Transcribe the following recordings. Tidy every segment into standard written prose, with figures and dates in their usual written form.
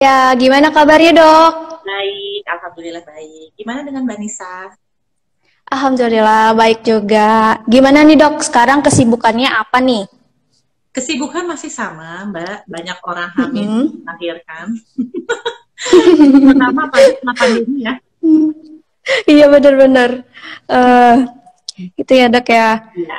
Ya, gimana kabarnya dok? Baik, alhamdulillah baik. Gimana dengan Mbak Nisa? Alhamdulillah baik juga. Gimana nih dok, sekarang kesibukannya apa nih? Kesibukan masih sama, Mbak. Banyak orang hamil Mm-mm. melahirkan. Terutama apalagi setelah pandemi ya. Iya benar-benar. Eh itu ya dok ya. Iya,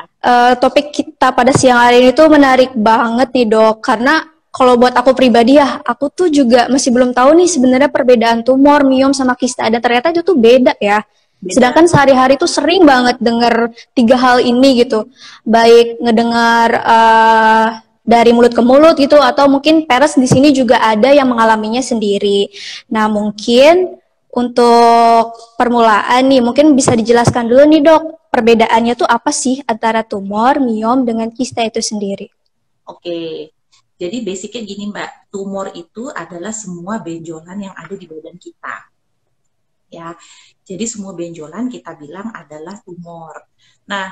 Topik kita pada siang hari ini tuh menarik banget nih dok, karena kalau buat aku pribadi ya, aku tuh juga masih belum tahu nih sebenarnya perbedaan tumor, miom sama kista. Dan ternyata itu tuh beda ya. beda. Sedangkan sehari-hari tuh sering banget denger tiga hal ini gitu. Baik ngedengar dari mulut ke mulut gitu, atau mungkin peres di sini juga ada yang mengalaminya sendiri. Nah mungkin untuk permulaan nih, mungkin bisa dijelaskan dulu nih dok, perbedaannya tuh apa sih antara tumor, miom dengan kista itu sendiri? Oke. Jadi basicnya gini, Mbak. Tumor itu adalah semua benjolan yang ada di badan kita. Ya. Jadi semua benjolan kita bilang adalah tumor. Nah,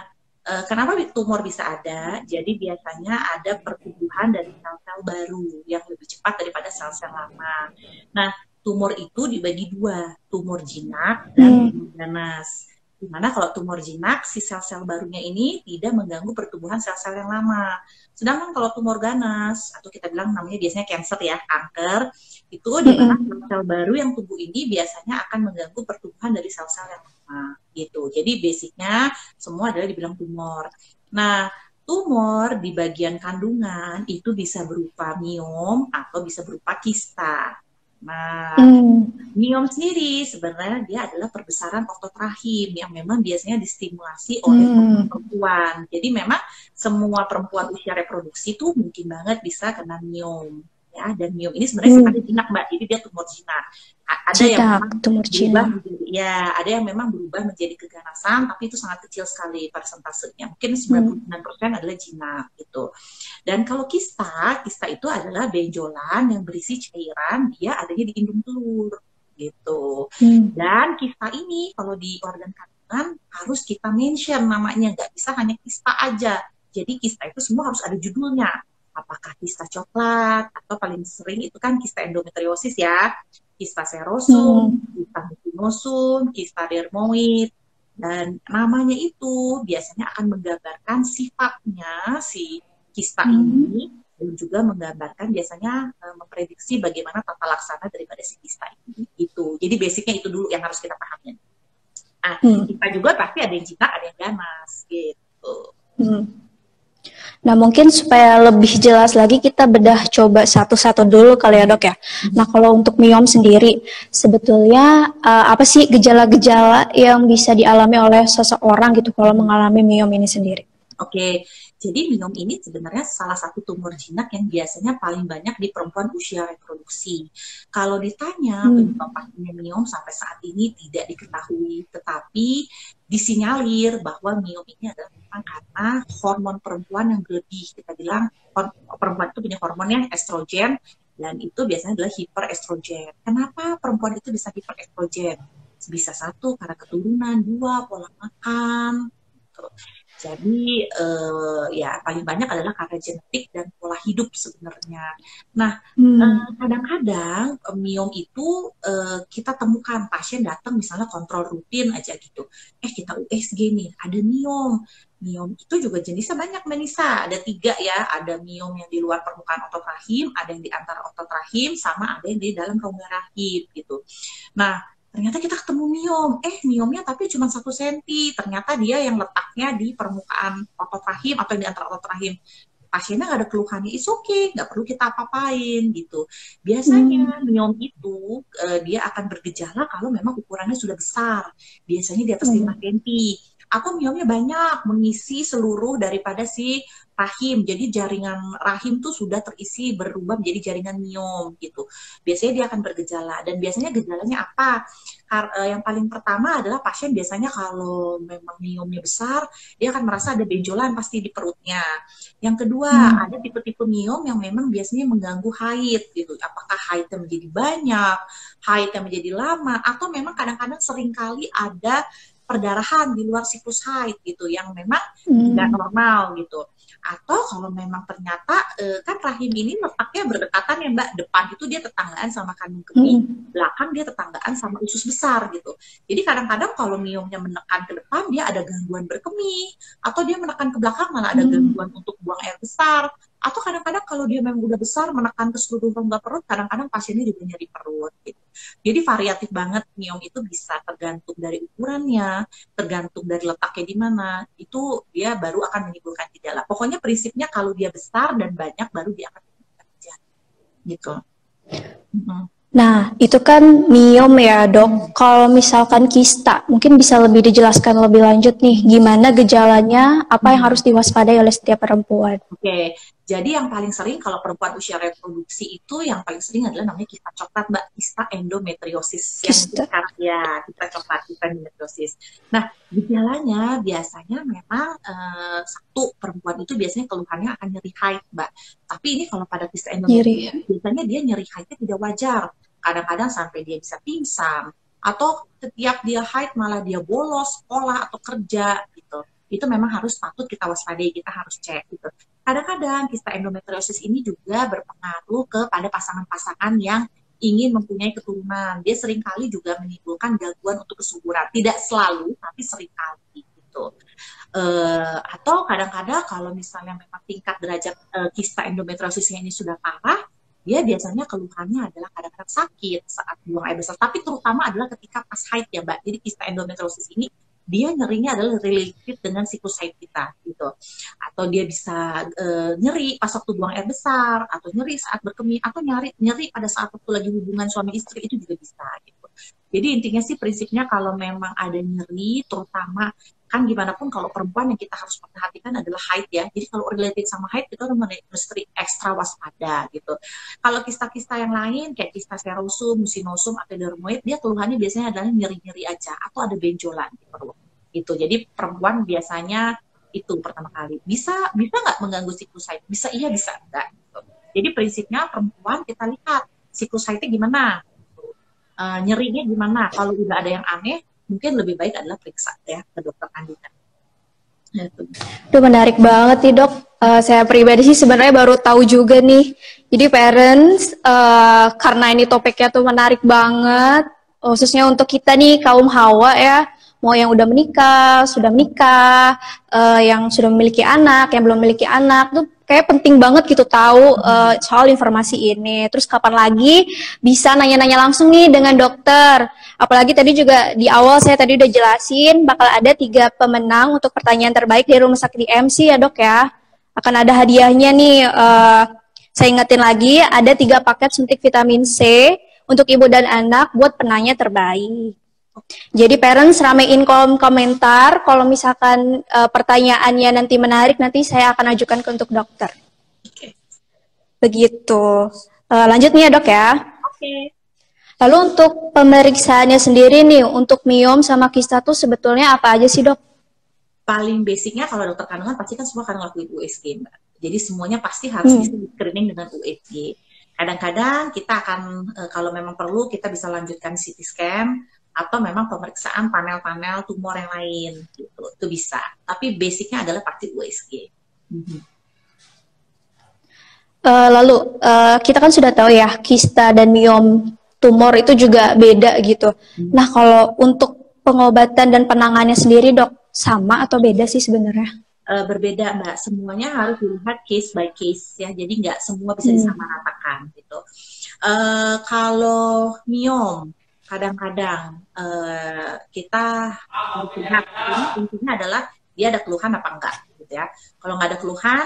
kenapa tumor bisa ada? Jadi biasanya ada pertumbuhan dari sel-sel baru yang lebih cepat daripada sel-sel lama. Nah, tumor itu dibagi dua, tumor jinak dan Hmm. tumor ganas. Dimana kalau tumor jinak, si sel-sel barunya ini tidak mengganggu pertumbuhan sel-sel yang lama. Sedangkan kalau tumor ganas, atau kita bilang namanya biasanya cancer ya, kanker, itu di mana Mm-mm. sel-sel baru yang tumbuh ini biasanya akan mengganggu pertumbuhan dari sel-sel yang lama gitu. Jadi basicnya semua adalah dibilang tumor. Nah, tumor di bagian kandungan itu bisa berupa miom atau bisa berupa kista. Nah, Hmm. miom sendiri sebenarnya dia adalah perbesaran otot rahim yang memang biasanya distimulasi oleh Hmm. perempuan. Jadi memang semua perempuan usia reproduksi itu mungkin banget bisa kena miom. Ya, dan miom ini sebenarnya Hmm. sifatnya jinak, Mbak. Jadi dia tumor jinak. Ada yang Jinak, memang tumor berubah jinak. menjadi ya, ada yang memang berubah menjadi keganasan, tapi itu sangat kecil sekali persentasenya. Mungkin Hmm. 99% adalah jinak gitu. Dan kalau kista, kista itu adalah benjolan yang berisi cairan, dia adanya di indung telur gitu. Hmm. Dan kista ini kalau di organ kandungan harus kita mention namanya, nggak bisa hanya kista aja. Jadi kista itu semua harus ada judulnya. Apakah kista coklat atau paling sering itu kan kista endometriosis ya, kista serosum, Hmm. kista mucinosum, kista dermoid. Dan namanya itu biasanya akan menggambarkan sifatnya si kista Hmm. ini dan juga menggambarkan biasanya memprediksi bagaimana tata laksana daripada si kista ini gitu. Jadi basicnya itu dulu yang harus kita pahami. Nah, Hmm. kita juga pasti ada yang jinak, ada yang ganas gitu. Hmm. Nah, mungkin supaya lebih jelas lagi kita bedah coba satu-satu dulu kali ya, Dok ya. Nah, kalau untuk miom sendiri, sebetulnya apa sih gejala-gejala yang bisa dialami oleh seseorang gitu kalau mengalami miom ini sendiri? Oke, jadi miom ini sebenarnya salah satu tumor jinak yang biasanya paling banyak di perempuan usia reproduksi. Kalau ditanya penyebab Hmm. pastinya miom sampai saat ini tidak diketahui, tetapi disinyalir bahwa miom ini adalah memang karena hormon perempuan yang berlebih. Kita bilang perempuan itu punya hormonnya estrogen dan itu biasanya adalah hiperestrogen. Kenapa perempuan itu bisa hiperestrogen? Bisa satu karena keturunan, dua pola makan. Gitu. Jadi ya paling banyak adalah karena genetik dan pola hidup sebenarnya. Nah, Hmm. kadang-kadang miom itu kita temukan pasien datang misalnya kontrol rutin aja gitu. Kita USG nih, ada miom. Miom itu juga jenisnya banyak, Menisa. Ada tiga ya, ada miom yang di luar permukaan otot rahim, ada yang di antara otot rahim, sama ada yang di dalam rongga rahim gitu. Nah, ternyata kita ketemu miom. Miomnya tapi cuma 1 senti. Ternyata dia yang letaknya di permukaan otot rahim atau di antara otot rahim. Pasiennya nggak ada keluhannya, is okay, nggak perlu kita apa-apain gitu. Hmm. Biasanya miom itu dia akan bergejala kalau memang ukurannya sudah besar. Biasanya di atas 5 Hmm. cm. Atau miomnya banyak, mengisi seluruh daripada si rahim. Jadi jaringan rahim tuh sudah terisi berubah menjadi jaringan miom gitu. Biasanya dia akan bergejala. Dan biasanya gejalanya apa? Yang paling pertama adalah pasien biasanya kalau memang miomnya besar, dia akan merasa ada benjolan pasti di perutnya. Yang kedua, Hmm. ada tipe-tipe miom yang memang biasanya mengganggu haid gitu. Apakah haidnya menjadi banyak, haidnya menjadi lama, atau memang kadang-kadang seringkali ada perdarahan di luar siklus haid gitu yang memang nggak Hmm. normal gitu. Atau kalau memang ternyata kan rahim ini letaknya berdekatan ya Mbak, depan itu dia tetanggaan sama kandung kemih, belakang dia tetanggaan sama usus besar gitu. Jadi kadang-kadang kalau miomnya menekan ke depan dia ada gangguan berkemih, atau dia menekan ke belakang malah ada gangguan untuk buang air besar. Atau kadang-kadang kalau dia memang udah besar menekan ke seluruh rongga perut, kadang-kadang pasiennya juga nyeri perut gitu. Jadi variatif banget, miom itu bisa tergantung dari ukurannya, tergantung dari letaknya di mana, itu dia baru akan menimbulkan gejala. Pokoknya prinsipnya kalau dia besar dan banyak baru dia akan menimbulkan gejala gitu. Nah, itu kan miom ya, Dok. Kalau misalkan kista, mungkin bisa lebih dijelaskan lebih lanjut nih, gimana gejalanya, apa yang harus diwaspadai oleh setiap perempuan. Oke, jadi yang paling sering kalau perempuan usia reproduksi itu yang paling sering adalah namanya kista coklat, Mbak, kista endometriosis. Kista. Ya, kista coklat, kista endometriosis. Nah, gejalanya biasanya memang satu, perempuan itu biasanya keluhannya akan nyeri haid, Mbak. Tapi ini kalau pada kista endometriosis, biasanya dia nyeri haidnya tidak wajar. Kadang-kadang sampai dia bisa pingsan, atau setiap dia haid malah dia bolos sekolah atau kerja gitu. Itu memang harus patut kita waspadai, kita harus cek gitu. Kadang-kadang kista endometriosis ini juga berpengaruh kepada pasangan-pasangan yang ingin mempunyai keturunan. Dia seringkali juga menimbulkan gangguan untuk kesuburan. Tidak selalu, tapi seringkali gitu. Atau kadang-kadang kalau misalnya memang tingkat derajat kista endometriosisnya ini sudah parah, dia biasanya keluhannya adalah kadang-kadang sakit saat buang air besar, tapi terutama adalah ketika pas haid ya Mbak. Jadi kista endometriosis ini dia nyerinya adalah related dengan siklus haid kita gitu. Atau dia bisa nyeri pas waktu buang air besar, atau nyeri saat berkemih, atau nyeri pada saat waktu lagi hubungan suami istri, itu juga bisa gitu. Jadi intinya sih prinsipnya kalau memang ada nyeri, terutama kan gimana pun kalau perempuan yang kita harus perhatikan adalah haid ya. Jadi kalau related sama haid kita mesti ekstra waspada gitu. Kalau kista-kista yang lain kayak kista serosum, mucinosum, atau dermoid, dia keluhannya biasanya adalah nyeri-nyeri aja atau ada benjolan di perut. Gitu. Jadi perempuan biasanya itu pertama kali. Bisa nggak mengganggu siklus haid? Bisa iya, bisa enggak. Gitu. Jadi prinsipnya perempuan kita lihat siklus haidnya gimana, nyerinya gimana. Kalau udah ada yang aneh, mungkin lebih baik adalah periksa ya ke dokter kandungan. Itu menarik banget nih Dok. Saya pribadi sih sebenarnya baru tahu juga nih. Jadi parents, karena ini topiknya tuh menarik banget, khususnya untuk kita nih kaum hawa ya, mau yang udah menikah, sudah menikah, yang sudah memiliki anak, yang belum memiliki anak, tuh kayak penting banget gitu tahu soal informasi ini. Terus kapan lagi bisa nanya-nanya langsung nih dengan dokter. Apalagi tadi juga di awal saya tadi udah jelasin bakal ada 3 pemenang untuk pertanyaan terbaik di Rumah Sakit IMC ya Dok ya. Akan ada hadiahnya nih. Saya ingetin lagi ada 3 paket suntik vitamin C untuk ibu dan anak buat penanya terbaik. Jadi parents ramein kolom komentar. Kalau misalkan pertanyaannya nanti menarik, nanti saya akan ajukan untuk dokter. Begitu. Lanjut nih ya Dok ya. Oke. Lalu untuk pemeriksaannya sendiri nih, untuk miom sama kista tuh sebetulnya apa aja sih Dok? Paling basicnya kalau dokter kandungan pasti kan semua akan ngelakuin USG Mbak. Jadi semuanya pasti harus bisa di screening dengan USG. Kadang-kadang kita akan kalau memang perlu kita bisa lanjutkan CT scan atau memang pemeriksaan panel-panel tumor yang lain gitu. Itu bisa. Tapi basicnya adalah pasti USG. Lalu kita kan sudah tahu ya kista dan miom tumor itu juga beda gitu. Nah kalau untuk pengobatan dan penanganannya sendiri Dok, sama atau beda sih sebenarnya? Berbeda Mbak, semuanya harus dilihat case by case ya, jadi nggak semua bisa disamaratakan gitu. Kalau miom kadang-kadang kita harus lihat intinya adalah dia ada keluhan apa enggak gitu ya. Kalau nggak ada keluhan,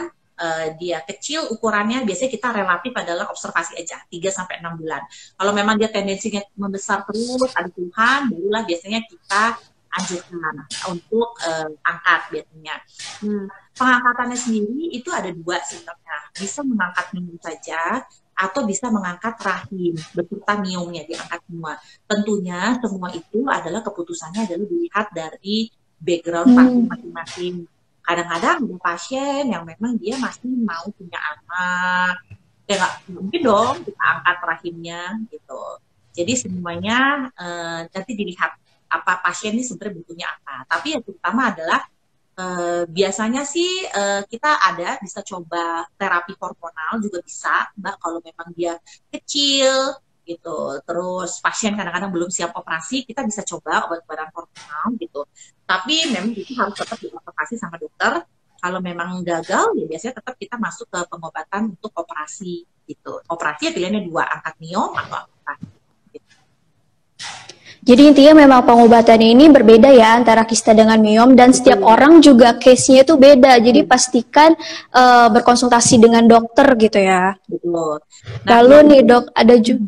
dia kecil ukurannya, biasanya kita relatif adalah observasi aja 3-6 bulan. Kalau memang dia tendensinya membesar terus, ada keluhan, barulah biasanya kita anjurkan untuk angkat biasanya. Pengangkatannya sendiri itu ada 2 sebenarnya. Bisa mengangkat miom saja atau bisa mengangkat rahim beserta miomnya diangkat semua. Tentunya semua itu adalah keputusannya adalah dilihat dari background pasien masing-masing. Kadang-kadang ada pasien yang memang dia masih mau punya anak, ya nggak mungkin dong kita angkat rahimnya gitu. Jadi semuanya nanti dilihat apa pasien ini sebenarnya butuhnya apa. Tapi yang terutama adalah Biasanya sih kita bisa coba terapi hormonal juga bisa, Mbak, kalau memang dia kecil gitu. Terus pasien kadang-kadang belum siap operasi, kita bisa coba obat-obatan hormonal gitu. Tapi memang itu harus tetap diobservasi sama dokter. Kalau memang gagal, ya biasanya tetap kita masuk ke pengobatan untuk operasi gitu. Operasi ya pilihannya dua, angkat miom atau angkat. Jadi intinya memang pengobatan ini berbeda ya antara kista dengan miom, dan setiap orang juga case-nya itu beda. Jadi pastikan berkonsultasi dengan dokter gitu ya. Betul. Nah, lalu nih dok, ada juga.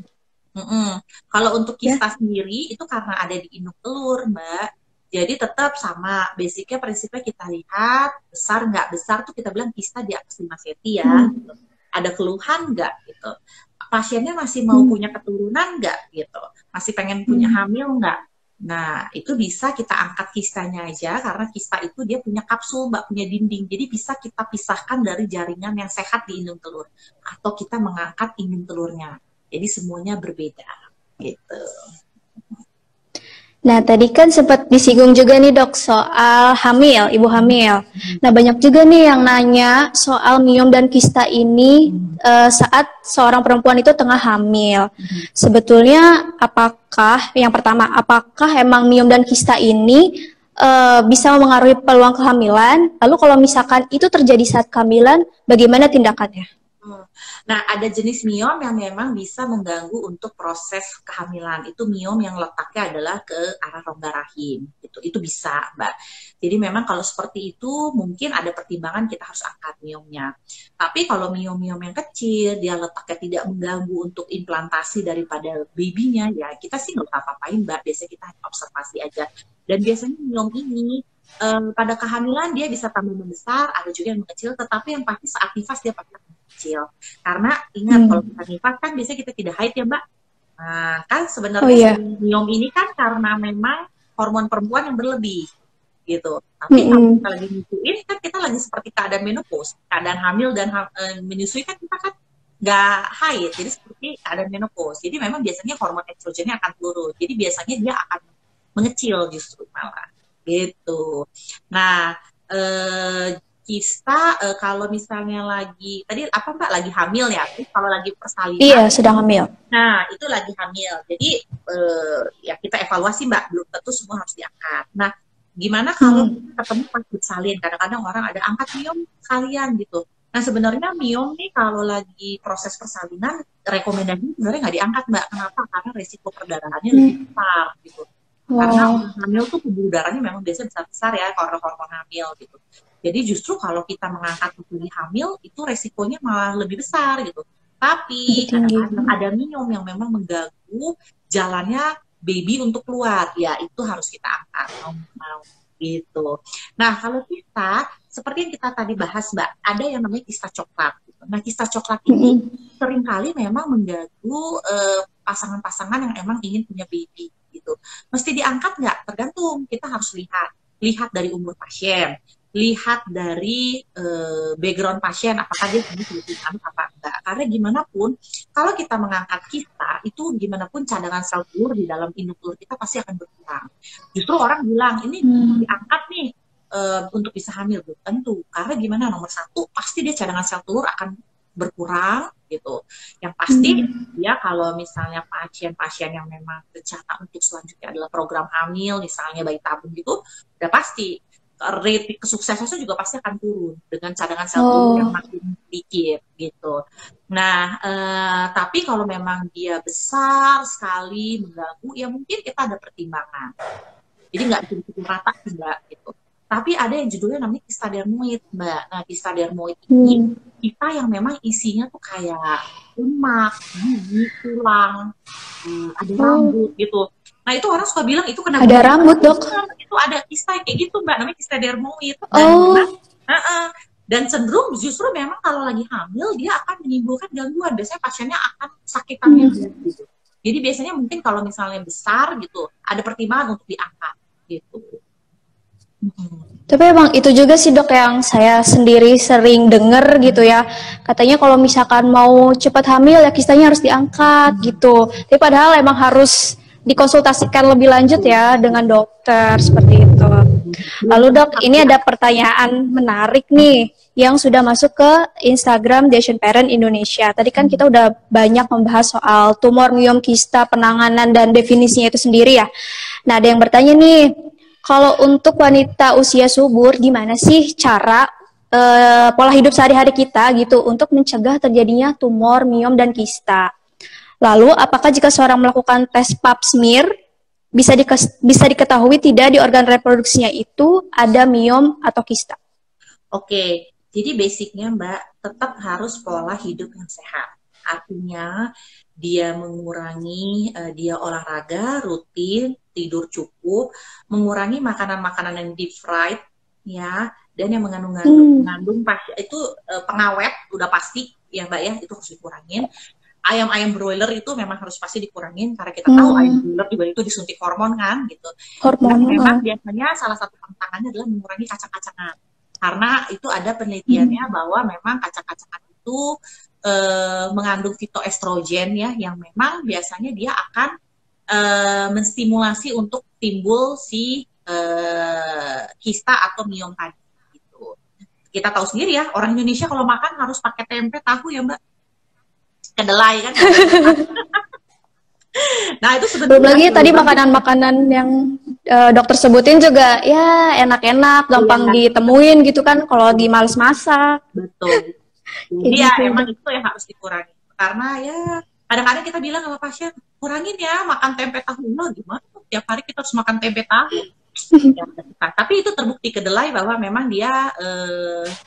Kalau untuk kista sendiri itu karena ada di induk telur, Mbak. Jadi tetap sama, basicnya prinsipnya kita lihat besar nggak besar tuh kita bilang kista di atas 5 cm ya. Gitu. Ada keluhan nggak gitu. Pasiennya masih mau punya keturunan nggak gitu, masih pengen punya hamil nggak. Nah itu bisa kita angkat kistanya aja, karena kista itu dia punya kapsul, Mbak, punya dinding, jadi bisa kita pisahkan dari jaringan yang sehat di indung telur, atau kita mengangkat indung telurnya, jadi semuanya berbeda gitu. Nah, tadi kan sempat disinggung juga nih dok soal hamil, ibu hamil. Nah, banyak juga nih yang nanya soal miom dan kista ini saat seorang perempuan itu tengah hamil. Sebetulnya apakah, yang pertama, apakah emang miom dan kista ini bisa mempengaruhi peluang kehamilan? Lalu kalau misalkan itu terjadi saat kehamilan, bagaimana tindakannya? Nah, ada jenis miom yang memang bisa mengganggu untuk proses kehamilan. Itu miom yang letaknya adalah ke arah rongga rahim. Itu bisa, Mbak. Jadi memang kalau seperti itu mungkin ada pertimbangan kita harus angkat miomnya. Tapi kalau miom-miom yang kecil, dia letaknya tidak mengganggu untuk implantasi daripada babynya, ya kita sih nggak apa-apain, Mbak. Biasanya kita observasi aja. Dan biasanya miom ini pada kehamilan dia bisa tambah membesar, ada juga yang mengecil, tetapi yang pasti saat nifas dia pasti kecil. Karena ingat kalau kita nifas kan biasanya kita tidak haid ya, Mbak. Nah, kan sebenarnya miom ini kan karena memang hormon perempuan yang berlebih gitu. Tapi kalau kita lagi nyusuin kan kita lagi seperti keadaan menopause, keadaan hamil dan menyusui kan kita kan nggak haid, jadi seperti keadaan menopause. Jadi memang biasanya hormon estrogennya akan turun. Jadi biasanya dia akan mengecil justru malah gitu. Nah, kista kalau misalnya lagi tadi apa Mbak lagi hamil ya, kalau lagi persalinan. Iya, sedang hamil. Nah itu lagi hamil, jadi ya kita evaluasi Mbak, belum tentu semua harus diangkat. Nah gimana kalau ketemu pas bersalin, kadang-kadang orang ada angkat miom sekalian gitu. Nah sebenarnya miom nih kalau lagi proses persalinan rekomendasi sebenarnya nggak diangkat Mbak. Kenapa? Karena resiko perdarahannya lebih besar gitu. Karena hamil tuh pembuluh darahnya memang biasanya besar-besar ya kalau hormon hamil gitu. Jadi justru kalau kita mengangkat lagi hamil itu resikonya malah lebih besar gitu. Tapi kadang-kadang ada miom yang memang mengganggu jalannya baby untuk keluar, ya itu harus kita angkat mau gitu. Nah kalau kista seperti yang kita tadi bahas Mbak, ada yang namanya kista coklat. Gitu. Nah kista coklat ini seringkali memang mengganggu pasangan-pasangan yang emang ingin punya baby. Gitu. Mesti diangkat nggak? Tergantung. Kita harus lihat dari umur pasien, lihat dari background pasien, apakah dia punya anak apa enggak. Karena gimana pun, kalau kita mengangkat kista, itu gimana pun cadangan sel telur di dalam induk telur kita pasti akan berkurang. Justru orang bilang ini diangkat nih untuk bisa hamil, belum tentu. Karena gimana? Nomor satu, pasti dia cadangan sel telur akan berkurang gitu. Yang pasti ya kalau misalnya pasien-pasien yang memang tercatat untuk selanjutnya adalah program hamil, misalnya bayi tabung gitu, udah pasti rate kesuksesannya juga pasti akan turun dengan cadangan sel telur yang makin sedikit gitu. Nah, tapi kalau memang dia besar sekali mengganggu, ya mungkin kita ada pertimbangan. Jadi nggak cukup rata Mbak gitu. Tapi ada yang judulnya namanya kista dermoid, Mbak. Nah, kista dermoid ini kita yang memang isinya tuh kayak lemak, gigi, tulang, ada rambut gitu. Nah, itu orang suka bilang itu kena ada rambut, Dok. Itu ada kista kayak gitu, Mbak, namanya kista dermoid. Dan cenderung justru memang kalau lagi hamil dia akan menimbulkan gangguan. Biasanya pasiennya akan sakit hamil gitu. Jadi biasanya mungkin kalau misalnya besar gitu, ada pertimbangan untuk diangkat gitu. Tapi emang itu juga sih dok yang saya sendiri sering denger gitu ya. Katanya kalau misalkan mau cepat hamil ya kistanya harus diangkat gitu. Tapi padahal emang harus dikonsultasikan lebih lanjut ya dengan dokter seperti itu. Lalu dok, ini ada pertanyaan menarik nih yang sudah masuk ke Instagram The Asian Parent Indonesia. Tadi kan kita udah banyak membahas soal tumor miom kista, penanganan dan definisinya itu sendiri ya. Nah, ada yang bertanya nih, kalau untuk wanita usia subur, gimana sih cara pola hidup sehari-hari kita gitu untuk mencegah terjadinya tumor, miom, dan kista? Lalu, apakah jika seorang melakukan tes pap smear, bisa diketahui tidak di organ reproduksinya itu ada miom atau kista? Oke, jadi basicnya Mbak tetap harus pola hidup yang sehat. Artinya dia mengurangi, dia olahraga rutin, tidur cukup, mengurangi makanan-makanan yang deep fried, ya, dan yang mengandung itu pengawet udah pasti ya Mbak ya, itu harus dikurangin. Ayam-ayam broiler itu memang harus pasti dikurangin karena kita tahu ayam broiler juga itu disuntik hormon kan gitu. Hormon. Dan memang biasanya salah satu tantangannya adalah mengurangi kacang-kacangan. Karena itu ada penelitiannya bahwa memang kacang-kacangan itu mengandung fitoestrogen ya, yang memang biasanya dia akan menstimulasi untuk timbul si kista atau miom tadi gitu. Kita tahu sendiri ya, orang Indonesia kalau makan harus pakai tempe tahu ya Mbak. Kedelai kan. Nah itu sebenarnya belum lagi tadi makanan-makanan yang dokter sebutin juga ya enak-enak, gampang ditemuin gitu kan kalau lagi males masak. Betul. Jadi ya emang itu yang harus dikurangi. Karena ya kadang-kadang kita bilang sama pasien, kurangin ya makan tempe tahu. Nah, gimana? Tiap hari kita harus makan tempe tahu. Ya, tapi itu terbukti kedelai bahwa memang dia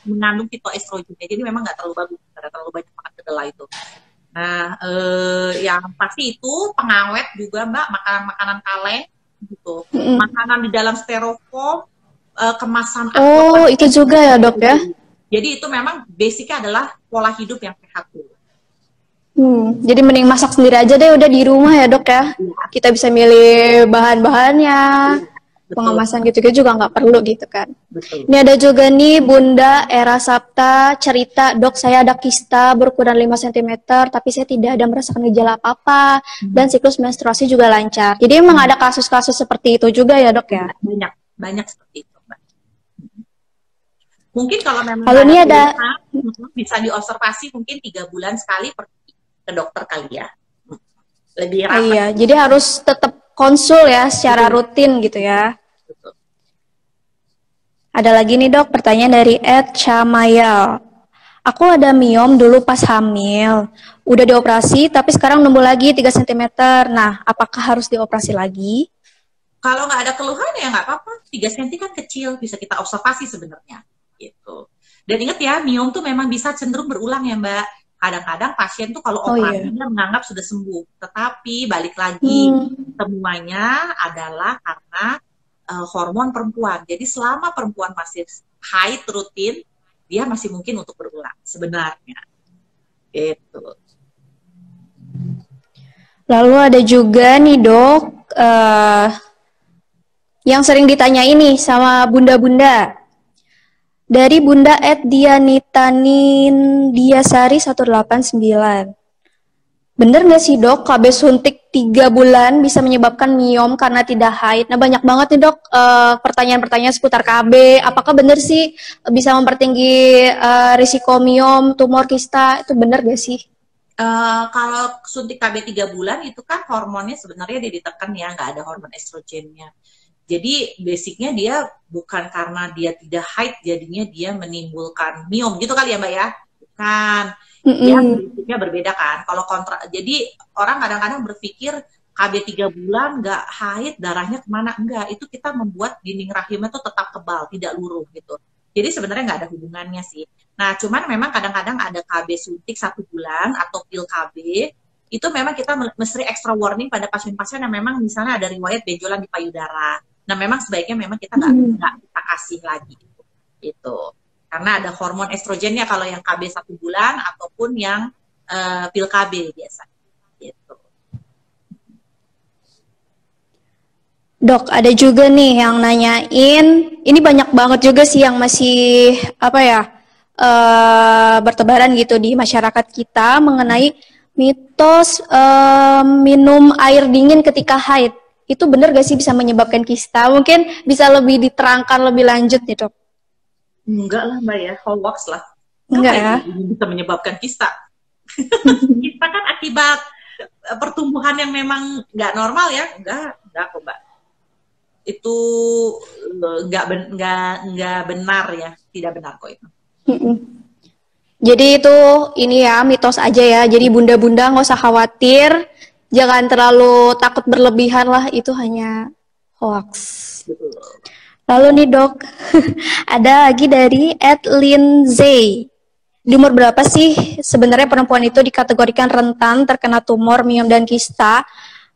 mengandung fitoestrogen. Jadi memang nggak terlalu bagus karena terlalu banyak makan kedelai itu. Nah, yang pasti itu pengawet juga Mbak, makanan-makanan kaleng gitu. Makanan di dalam styrofoam, kemasan aqua. Oh, itu juga ya dok ya? Jadi itu memang basicnya adalah pola hidup yang sehat dulu. Jadi mending masak sendiri aja deh udah di rumah ya dok ya? Kita bisa milih bahan-bahannya. Pengemasan gitu-gitu juga nggak perlu gitu kan. Betul. Ini ada juga nih Bunda Era Sapta cerita, dok saya ada kista berukuran 5 cm tapi saya tidak ada merasakan gejala apa-apa dan siklus menstruasi juga lancar. Jadi emang ada kasus-kasus seperti itu juga ya dok ya? Banyak seperti itu Mbak. Mungkin kalau memang ini ada bisa diobservasi mungkin 3 bulan sekali pergi ke dokter kali ya. Lebih rapat. Iya, jadi harus tetap konsul ya secara rutin gitu ya. Betul. Ada lagi nih dok, pertanyaan dari Ed Chamayal. Aku ada miom dulu pas hamil, udah dioperasi tapi sekarang numbuh lagi 3 cm. Nah, apakah harus dioperasi lagi? Kalau nggak ada keluhan ya nggak apa-apa. 3 cm kan kecil, bisa kita observasi sebenarnya. Gitu. Dan ingat ya, miom tuh memang bisa cenderung berulang ya Mbak. Kadang-kadang pasien tuh kalau operasi dia menganggap sudah sembuh, tetapi balik lagi semuanya adalah karena hormon perempuan. Jadi selama perempuan masih haid rutin, dia masih mungkin untuk berulang sebenarnya. Gitu. Lalu ada juga nih dok, yang sering ditanya ini sama bunda-bunda. Dari Bunda @dianitanin Diasari 189. Bener nggak sih dok, KB suntik 3 bulan bisa menyebabkan miom karena tidak haid? Nah banyak banget nih dok pertanyaan-pertanyaan seputar KB. Apakah bener sih bisa mempertinggi risiko miom, tumor kista? Itu bener nggak sih? Kalau suntik KB 3 bulan itu kan hormonnya sebenarnya dia ditekan ya, nggak ada hormon estrogennya. Jadi basicnya dia bukan karena dia tidak haid jadinya dia menimbulkan miom gitu kali ya Mbak ya? Bukan. Dia basicnya berbeda kan. Kalau jadi orang kadang-kadang berpikir KB 3 bulan nggak haid darahnya kemana? Enggak. Itu kita membuat dinding rahimnya tuh tetap tebal, tidak luruh gitu. Jadi sebenarnya nggak ada hubungannya sih. Nah cuman memang kadang-kadang ada KB suntik 1 bulan atau pil KB. Itu memang kita mesti extra warning pada pasien-pasien yang memang misalnya ada riwayat benjolan di payudara. Nah, memang sebaiknya memang kita nggak kita kasih lagi itu. Karena ada hormon estrogennya kalau yang KB 1 bulan ataupun yang pil KB biasa. Gitu. Dok, ada juga nih yang nanyain, ini banyak banget juga sih yang masih bertebaran gitu di masyarakat kita mengenai mitos minum air dingin ketika haid. itu benar gak sih bisa menyebabkan kista? Mungkin bisa lebih diterangkan lebih lanjut nih dok. Enggak lah Mbak ya, hoax lah. Enggak ya? Ini bisa menyebabkan kista. Kista kan akibat pertumbuhan yang memang nggak normal ya. Enggak kok Mbak. Itu nggak benar ya, tidak benar kok itu. Jadi itu ini ya mitos aja ya. Jadi bunda-bunda nggak usah khawatir, jangan terlalu takut berlebihan lah. Itu hanya hoax. Betul. Lalu nih dok, ada lagi dari @linzay. Di umur berapa sih sebenarnya perempuan itu dikategorikan rentan terkena tumor, miom, dan kista?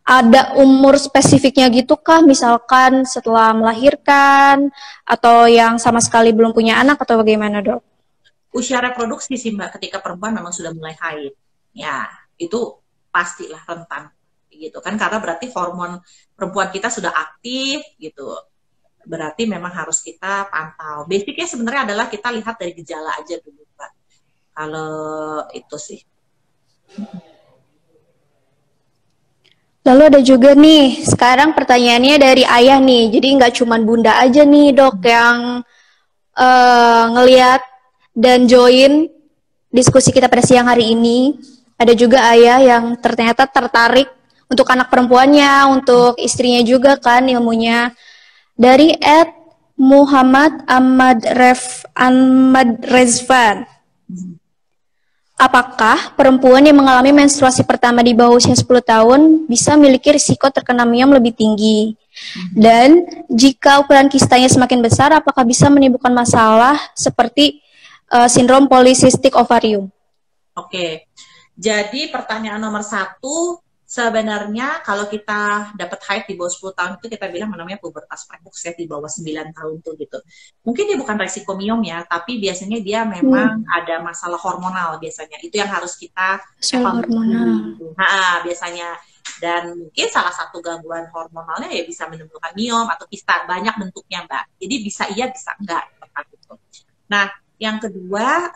Ada umur spesifiknya gitu kah? Misalkan setelah melahirkan, atau yang sama sekali belum punya anak, atau bagaimana dok? Usia reproduksi sih Mbak, ketika perempuan memang sudah mulai haid. Ya, itu pastilah rentan. Gitu kan, karena berarti hormon perempuan kita sudah aktif gitu. Berarti memang harus kita pantau. Basicnya sebenarnya adalah kita lihat dari gejala aja dulu Mbak. Kalau itu sih. Lalu ada juga nih, sekarang pertanyaannya dari ayah nih. Jadi nggak cuma bunda aja nih dok yang ngeliat dan join diskusi kita pada siang hari ini. Ada juga ayah yang ternyata tertarik untuk anak perempuannya, untuk istrinya juga kan ilmunya. Dari Muhammad Ahmad Rezvan. Apakah perempuan yang mengalami menstruasi pertama di bawah usia 10 tahun bisa memiliki risiko terkena miom lebih tinggi? Dan jika ukuran kistanya semakin besar, apakah bisa menimbulkan masalah seperti sindrom polycystic ovarium? Oke, jadi pertanyaan nomor 1, sebenarnya kalau kita dapat haid di bawah 10 tahun itu kita bilang namanya pubertas precox ya, di bawah 9 tahun tuh gitu. Mungkin dia bukan resiko miom ya, tapi biasanya dia memang ada masalah hormonal biasanya. Itu yang harus kita hormonal. Nah, biasanya. Dan mungkin salah satu gangguan hormonalnya ya bisa menimbulkan miom atau kista. Banyak bentuknya Mbak. Jadi bisa iya, bisa enggak. Gitu. Nah, yang kedua,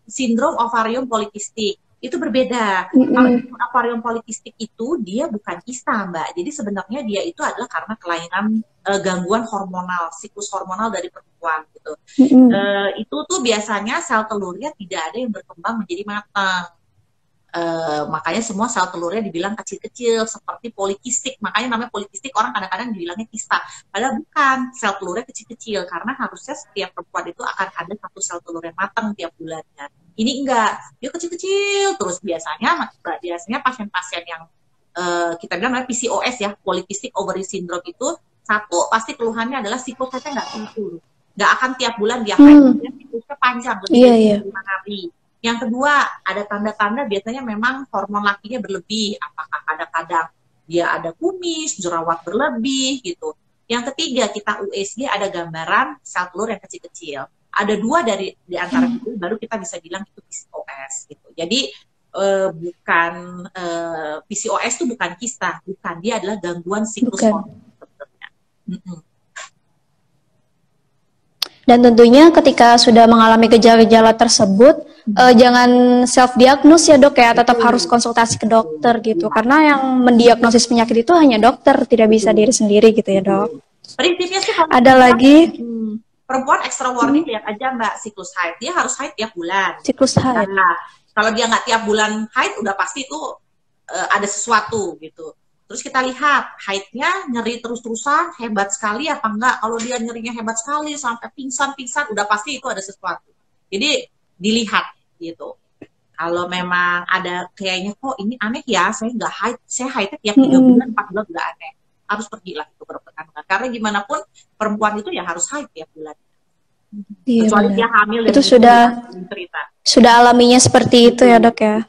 sindrom ovarium polikistik. Itu berbeda. Kalau ovarium polikistik itu dia bukan kista Mbak. Jadi sebenarnya dia itu adalah karena kelainan gangguan hormonal, siklus hormonal dari perempuan gitu. Itu tuh biasanya sel telurnya tidak ada yang berkembang menjadi matang. Makanya semua sel telurnya dibilang kecil-kecil seperti polikistik. Makanya namanya polikistik, orang kadang-kadang dibilangnya kista. Padahal bukan, sel telurnya kecil-kecil karena harusnya setiap perempuan itu akan ada satu sel telur yang matang tiap bulannya. Ini enggak, dia kecil-kecil terus. Biasanya pasien-pasien yang kita bilang namanya PCOS ya, polycystic ovary syndrome itu, satu pasti keluhannya adalah siklusnya nggak turun, nggak akan tiap bulan dia haid, siklusnya panjang lebih dari 5 hari. Yang kedua, ada tanda-tanda biasanya memang hormon lakinya berlebih, apakah kadang-kadang dia ada kumis, jerawat berlebih gitu. Yang ketiga, kita USG ada gambaran sel telur yang kecil-kecil. Ada 2 di antara itu baru kita bisa bilang itu PCOS gitu. Jadi bukan PCOS itu bukan kista, bukan, dia adalah gangguan siklus hormon sebenarnya. Dan tentunya ketika sudah mengalami gejala-gejala tersebut, jangan self-diagnose ya dok ya, tetap harus konsultasi ke dokter gitu. Karena yang mendiagnosis penyakit itu hanya dokter, tidak bisa diri sendiri gitu ya dok. Prinsipnya sih ada lagi perempuan extra warning, lihat aja Mbak siklus haid, dia harus haid tiap bulan. Siklus haid. Nah, kalau dia nggak tiap bulan haid, udah pasti itu ada sesuatu gitu. Terus kita lihat haidnya nyeri terus-terusan, hebat sekali apa enggak? Kalau dia nyerinya hebat sekali sampai pingsan-pingsan, udah pasti itu ada sesuatu. Jadi dilihat gitu. Kalau memang ada kayaknya kok ini aneh ya, saya nggak haid, saya haidnya tiap 3 bulan, 4 bulan udah aneh. Harus pergilah ke dokter kandungan. Karena gimana pun perempuan itu ya harus haid tiap bulan. Iya, kecuali dia hamil dan itu sudah alaminya seperti itu ya dok ya.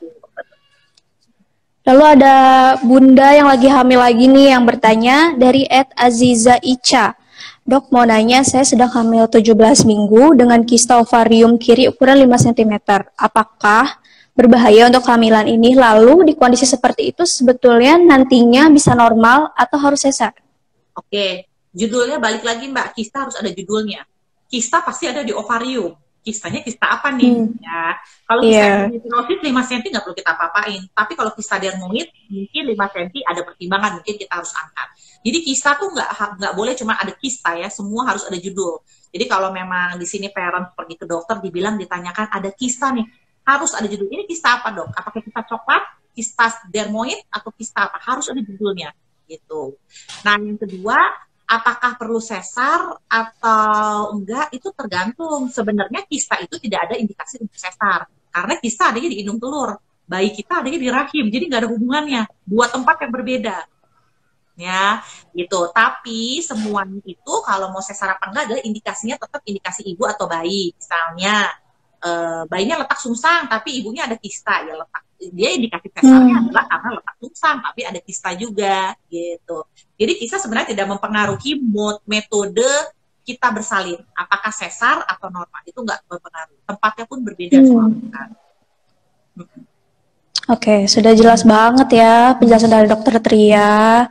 Lalu ada bunda yang lagi hamil lagi nih yang bertanya dari @Aziza Ica. Dok mau nanya, saya sedang hamil 17 minggu dengan kista ovarium kiri ukuran 5 cm. Apakah berbahaya untuk kehamilan ini? Lalu di kondisi seperti itu sebetulnya nantinya bisa normal atau harus sesar? Oke, judulnya balik lagi Mbak, kista harus ada judulnya. Kista pasti ada di ovarium. Kistanya kista apa nih? Ya, kalau kista dermatitis 5 cm nggak perlu kita apa-apain. Tapi kalau kista dermoid mungkin 5 cm ada pertimbangan, mungkin kita harus angkat. Jadi kista tuh nggak boleh cuma ada kista ya, semua harus ada judul. Jadi kalau memang di sini parent pergi ke dokter ditanyakan ada kista nih, harus ada judul. Ini kista apa dok? Apakah kista coklat, kista dermoid, atau kista apa? Harus ada judulnya gitu. Nah yang kedua, apakah perlu sesar atau enggak itu tergantung. Sebenarnya kista itu tidak ada indikasi untuk sesar karena kista adanya di indung telur, bayi kita adanya di rahim, jadi nggak ada hubungannya, dua tempat yang berbeda ya gitu. Tapi semuanya itu kalau mau sesar apa enggak adalah indikasinya tetap indikasi ibu atau bayi. Misalnya bayinya letak sungsang tapi ibunya ada kista, ya letak dia indikasi sesarnya adalah karena letak sungsang tapi ada kista juga gitu. Jadi kista sebenarnya tidak mempengaruhi metode kita bersalin, apakah sesar atau normal itu nggak berpengaruh. Tempatnya pun berbeda soalnya. Oke, sudah jelas banget ya penjelasan dari Dokter Tria.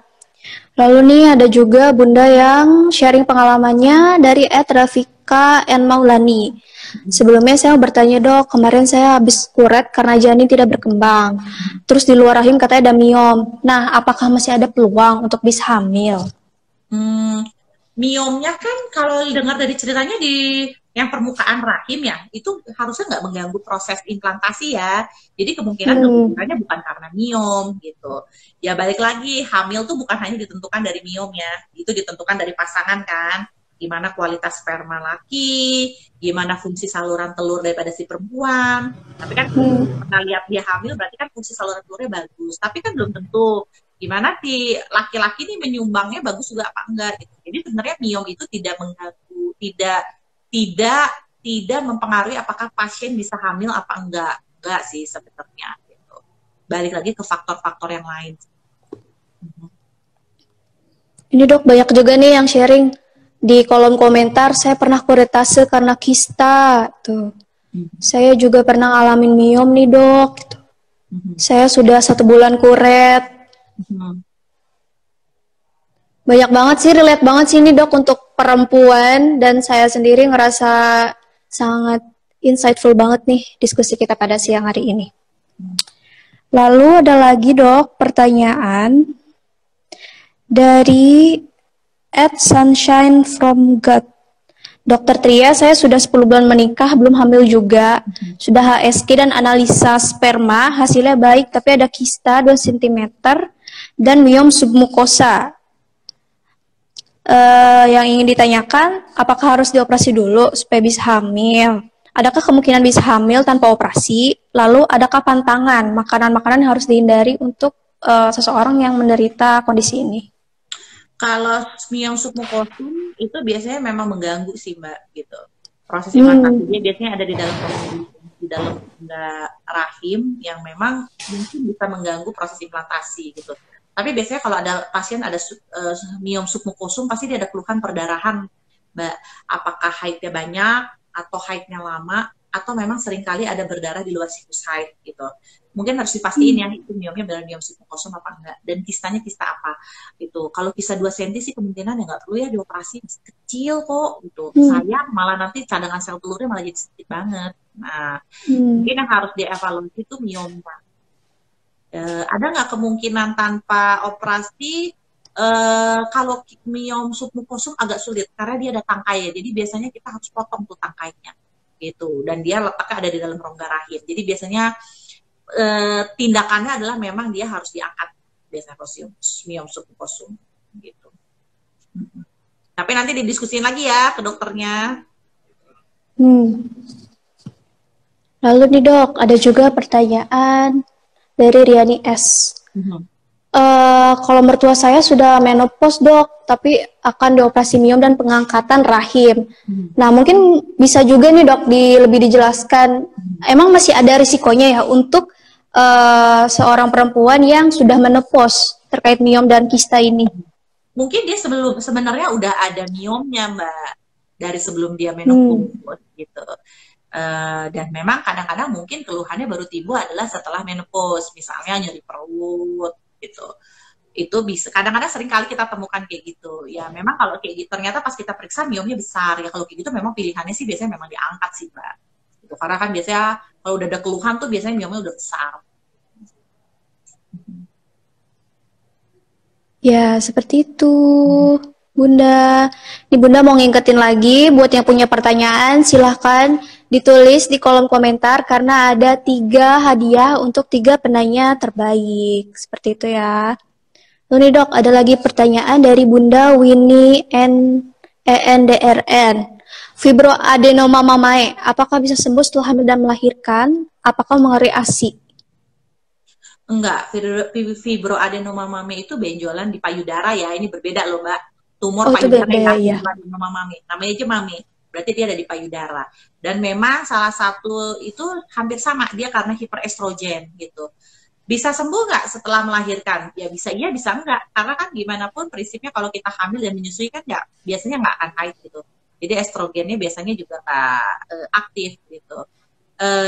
Lalu nih ada juga Bunda yang sharing pengalamannya dari @Rafika N. Maulani. Sebelumnya saya mau bertanya dok, kemarin saya habis kuret karena janin tidak berkembang. Terus di luar rahim katanya ada miom. Nah, apakah masih ada peluang untuk bisa hamil? Miomnya kan kalau dengar dari ceritanya di yang permukaan rahim ya, itu harusnya nggak mengganggu proses implantasi ya. Jadi kemungkinan kemungkinannya bukan karena miom gitu. Ya balik lagi, hamil tuh bukan hanya ditentukan dari miom ya, itu ditentukan dari pasangan kan. Gimana kualitas sperma laki, gimana fungsi saluran telur daripada si perempuan. Tapi kan pernah lihat dia hamil berarti kan fungsi saluran telurnya bagus. Tapi kan belum tentu gimana si laki-laki ini menyumbangnya bagus juga apa enggak gitu. Jadi sebenarnya miom itu tidak mengganggu, tidak mempengaruhi apakah pasien bisa hamil apa enggak sih sebenarnya gitu. Balik lagi ke faktor-faktor yang lain. Ini dok banyak juga nih yang sharing di kolom komentar, saya pernah kuretase karena kista tuh. Saya juga pernah ngalamin miom nih dok. Gitu. Saya sudah 1 bulan kuret. Banyak banget sih, relate banget sih ini dok untuk perempuan, dan saya sendiri ngerasa sangat insightful banget nih diskusi kita pada siang hari ini. Lalu ada lagi dok pertanyaan dari @sunshine from God. Dokter Tria, saya sudah 10 bulan menikah, belum hamil juga. Sudah HSG dan analisa sperma, hasilnya baik, tapi ada kista 2 cm dan miom submukosa. Yang ingin ditanyakan, apakah harus dioperasi dulu supaya bisa hamil? Adakah kemungkinan bisa hamil tanpa operasi? Lalu adakah pantangan, makanan-makanan yang harus dihindari untuk seseorang yang menderita kondisi ini? Kalau miom submukosum itu biasanya memang mengganggu sih Mbak gitu. Proses implantasi dia biasanya ada di dalam rahim yang memang mungkin bisa mengganggu proses implantasi gitu. Tapi biasanya kalau ada pasien ada miom submukosum pasti dia ada keluhan perdarahan Mbak. Apakah haidnya banyak atau haidnya lama atau memang seringkali ada berdarah di luar siklus haid gitu. Mungkin harus dipastiin ya itu miomnya benar miom submukosum apa enggak dan kistanya kista apa gitu. Kalau kista 2 cm sih kemungkinan ya nggak perlu ya dioperasi, masih kecil kok gitu. Sayang malah nanti cadangan sel telurnya malah jadi sedikit banget. Nah mungkin yang harus dievaluasi itu miomnya. Ada nggak kemungkinan tanpa operasi? Kalau miom submukosum agak sulit karena dia ada tangkai ya, jadi biasanya kita harus potong tuh tangkainya gitu, dan dia letaknya ada di dalam rongga rahim. Jadi biasanya tindakannya adalah memang dia harus diangkat biasanya miom submukosum gitu. Tapi nanti didiskusin lagi ya ke dokternya. Lalu nih dok, ada juga pertanyaan dari Riani S. Kalau mertua saya sudah menopause dok, tapi akan dioperasi miom dan pengangkatan rahim. Nah mungkin bisa juga nih dok lebih dijelaskan, emang masih ada risikonya ya untuk seorang perempuan yang sudah menopause terkait miom dan kista ini? Mungkin dia sebenarnya udah ada miomnya Mbak dari sebelum dia menopause gitu. Dan memang kadang-kadang mungkin keluhannya baru timbul adalah setelah menopause, misalnya nyeri perut gitu. Itu bisa kadang-kadang sering kali kita temukan kayak gitu. Ya memang kalau kayak gitu ternyata pas kita periksa miomnya besar ya, kalau kayak gitu memang pilihannya sih biasanya memang diangkat sih Mbak. Gitu. Karena kan biasanya kalau udah ada keluhan tuh biasanya miomnya udah besar. Ya, seperti itu, Bunda. Nih Bunda mau ngingetin lagi, buat yang punya pertanyaan, silahkan ditulis di kolom komentar karena ada 3 hadiah untuk 3 penanya terbaik. Seperti itu ya. Lalu nih dok, ada lagi pertanyaan dari Bunda Winnie ENDRN. Fibroadenoma mamae, apakah bisa sembuh setelah hamil dan melahirkan? Apakah mengalami ASI? Enggak, fibroadenoma mame itu benjolan di payudara ya. Ini berbeda loh, Mbak. Tumor Oh itu payudara beda ya, ya. fibroadenoma mame. Namanya aja mame. Berarti dia ada di payudara. Dan memang salah satu itu hampir sama, dia karena hiperestrogen gitu. Bisa sembuh nggak setelah melahirkan? Ya bisa iya, bisa enggak. Karena kan gimana pun prinsipnya kalau kita hamil dan menyusui kan ya biasanya nggak akan haid gitu. Jadi estrogennya biasanya juga nggak aktif gitu.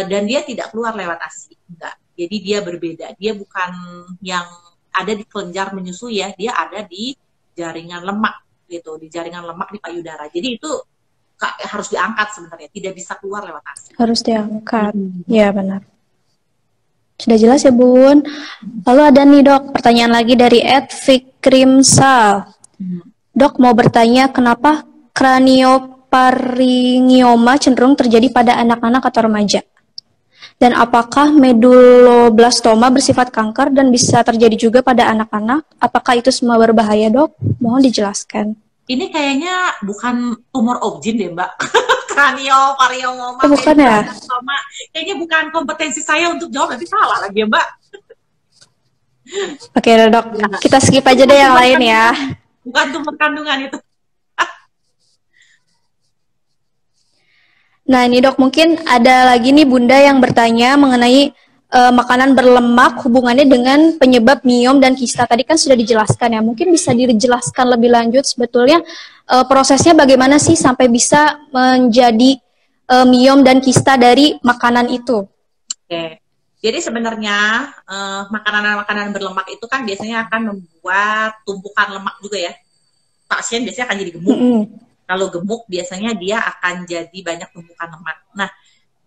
Dan dia tidak keluar lewat ASI, enggak. Jadi dia berbeda. Dia bukan yang ada di kelenjar menyusui ya, dia ada di jaringan lemak gitu, di jaringan lemak di payudara. Jadi itu harus diangkat sebenarnya, tidak bisa keluar lewat ASI. Harus diangkat. Ya benar. Sudah jelas ya Bun. Lalu ada nih dok, pertanyaan lagi dari @fikrimsal. Dok mau bertanya kenapa cranioparingioma cenderung terjadi pada anak-anak atau remaja? Dan apakah meduloblastoma bersifat kanker dan bisa terjadi juga pada anak-anak? Apakah itu semua berbahaya dok? Mohon dijelaskan. Ini kayaknya bukan tumor objin deh Mbak. Craniopharyngioma, Oh, bukan ya? Kayaknya bukan kompetensi saya untuk jawab, nanti salah lagi ya Mbak. Oke dok, kita skip aja deh yang lain ya. Bukan tumor kandungan itu. Nah ini dok, mungkin ada lagi nih Bunda yang bertanya mengenai makanan berlemak hubungannya dengan penyebab miom dan kista. Tadi kan sudah dijelaskan ya, mungkin bisa dijelaskan lebih lanjut sebetulnya prosesnya bagaimana sih sampai bisa menjadi miom dan kista dari makanan itu? Oke. Jadi sebenarnya makanan-makanan berlemak itu kan biasanya akan membuat tumpukan lemak juga ya. Pasien biasanya akan jadi gemuk. Kalau gemuk biasanya dia akan jadi banyak tumpukan lemak. Nah,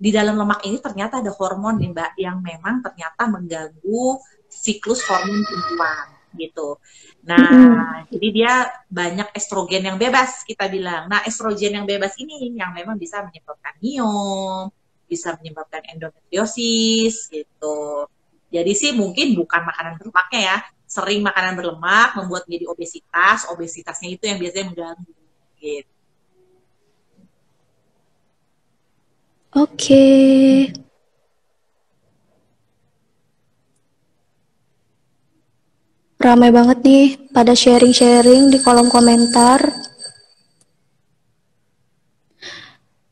di dalam lemak ini ternyata ada hormon nih Mbak yang memang ternyata mengganggu siklus hormon perempuan gitu. Nah, jadi dia banyak estrogen yang bebas kita bilang. Nah, estrogen yang bebas ini yang memang bisa menyebabkan miom, bisa menyebabkan endometriosis gitu. Jadi sih mungkin bukan makanan berlemaknya ya. Sering makanan berlemak membuat menjadi obesitas, obesitasnya itu yang biasanya mengganggu gitu. Oke. Ramai banget nih pada sharing-sharing di kolom komentar.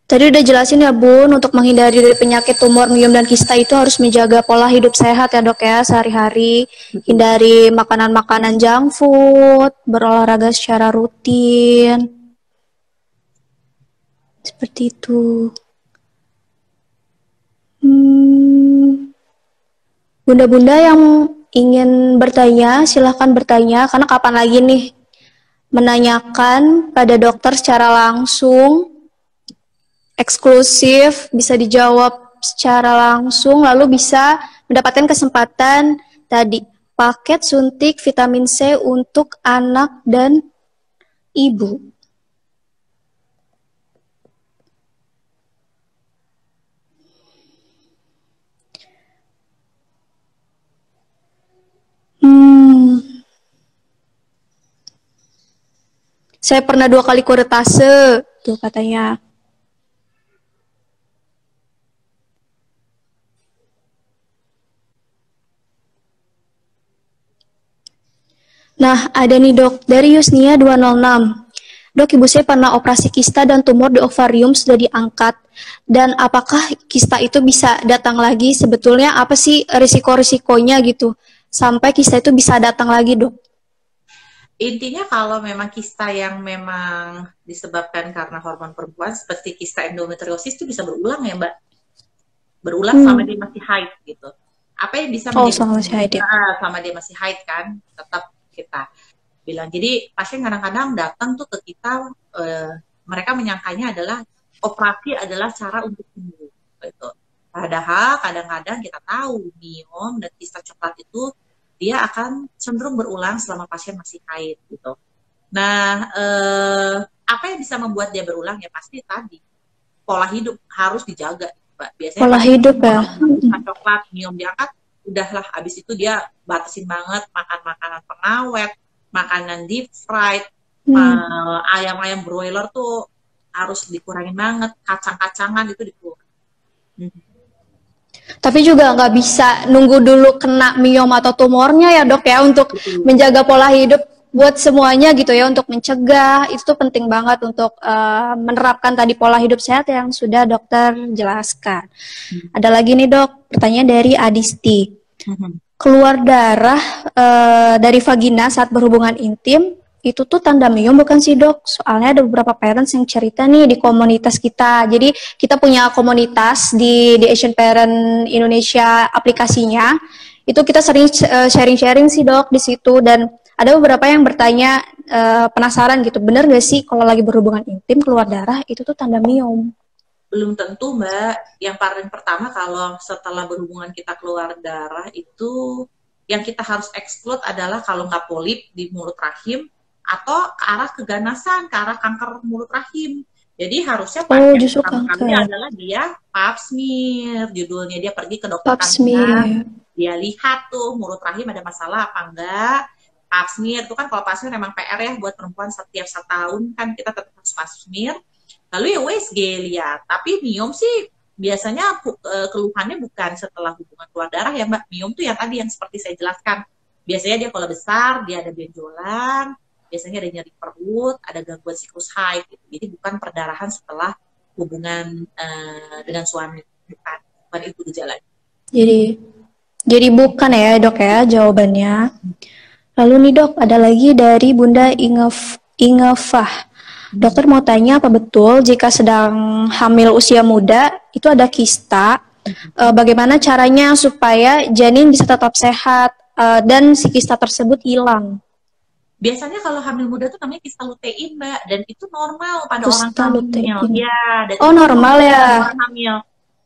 Tadi udah jelasin ya Bun, untuk menghindari dari penyakit tumor, miom, dan kista itu harus menjaga pola hidup sehat ya dok ya, sehari-hari. Hindari makanan-makanan junk food, berolahraga secara rutin. Seperti itu. Bunda-bunda yang ingin bertanya, silahkan bertanya, karena kapan lagi nih menanyakan pada dokter secara langsung, eksklusif, bisa dijawab secara langsung, lalu bisa mendapatkan kesempatan tadi, paket suntik vitamin C untuk anak dan ibu. Saya pernah 2 kali kuretase, tuh katanya. Nah, ada nih dok, dari Yusnia 206. Dok, ibu saya pernah operasi kista dan tumor di ovarium sudah diangkat. Dan apakah kista itu bisa datang lagi? Sebetulnya apa sih risiko-risikonya gitu? Sampai kista itu bisa datang lagi, dok? Intinya kalau memang kista yang memang disebabkan karena hormon perempuan seperti kista endometriosis itu bisa berulang ya Mbak. Berulang selama dia masih haid gitu. Apa yang bisa menjadi selama masih haid ya? Selama dia masih haid kan tetap kita bilang. Jadi pasien kadang-kadang datang tuh ke kita, mereka menyangkanya adalah operasi adalah cara untuk sembuh gitu. Padahal kadang-kadang kita tahu miom dan kista coklat itu dia akan cenderung berulang selama pasien masih haid gitu. Nah, apa yang bisa membuat dia berulang ya pasti tadi pola hidup harus dijaga, Mbak. Biasanya Pola pasien hidup ya. kalau makan coklat, minum diangkat, udahlah abis itu dia batasin banget makan makanan pengawet, makanan deep fried, ayam-ayam broiler tuh harus dikurangin banget, kacang-kacangan itu dikurangin. Tapi juga nggak bisa nunggu dulu kena miom atau tumornya ya dok ya untuk menjaga pola hidup buat semuanya gitu ya, untuk mencegah itu tuh penting banget untuk menerapkan tadi pola hidup sehat yang sudah dokter jelaskan. Ada lagi nih dok, pertanyaan dari Adisti. Keluar darah dari vagina saat berhubungan intim itu tuh tanda miom bukan sih dok? Soalnya ada beberapa parents yang cerita nih di komunitas kita. Jadi kita punya komunitas di Asian Parent Indonesia aplikasinya. Itu kita sering sharing-sharing sih dok di situ, dan ada beberapa yang bertanya penasaran gitu, bener gak sih kalau lagi berhubungan intim keluar darah itu tuh tanda miom? Belum tentu Mbak. Yang paling pertama kalau setelah berhubungan kita keluar darah itu yang kita harus exclude adalah kalau nggak polip di mulut rahim atau ke arah keganasan, ke arah kanker mulut rahim. Jadi harusnya pasien pertama kali adalah dia pap smear, judulnya dia pergi ke dokter kandungan, dia lihat tuh mulut rahim ada masalah apa enggak. Pap smear itu kan kalau pap smear memang PR ya buat perempuan, setiap setahun kan kita tetap harus pap smear. Lalu ya USG lihat, tapi miom sih biasanya keluhannya bukan setelah hubungan keluar darah ya Mbak. Miom tuh yang tadi yang seperti saya jelaskan. Biasanya dia kalau besar, dia ada benjolan, biasanya ada nyeri perut, ada gangguan siklus haid gitu. Jadi bukan perdarahan setelah hubungan dengan suami, bukan itu gejalanya. Jadi bukan ya dok ya jawabannya. Lalu nih dok, ada lagi dari Bunda Ingefah. Dokter mau tanya, apa betul jika sedang hamil usia muda itu ada kista? Bagaimana caranya supaya janin bisa tetap sehat dan si kista tersebut hilang? Biasanya kalau hamil muda tuh namanya kista lutein Mbak, dan itu normal pada orang hamil. Ya, dan normal ya. Orang hamil.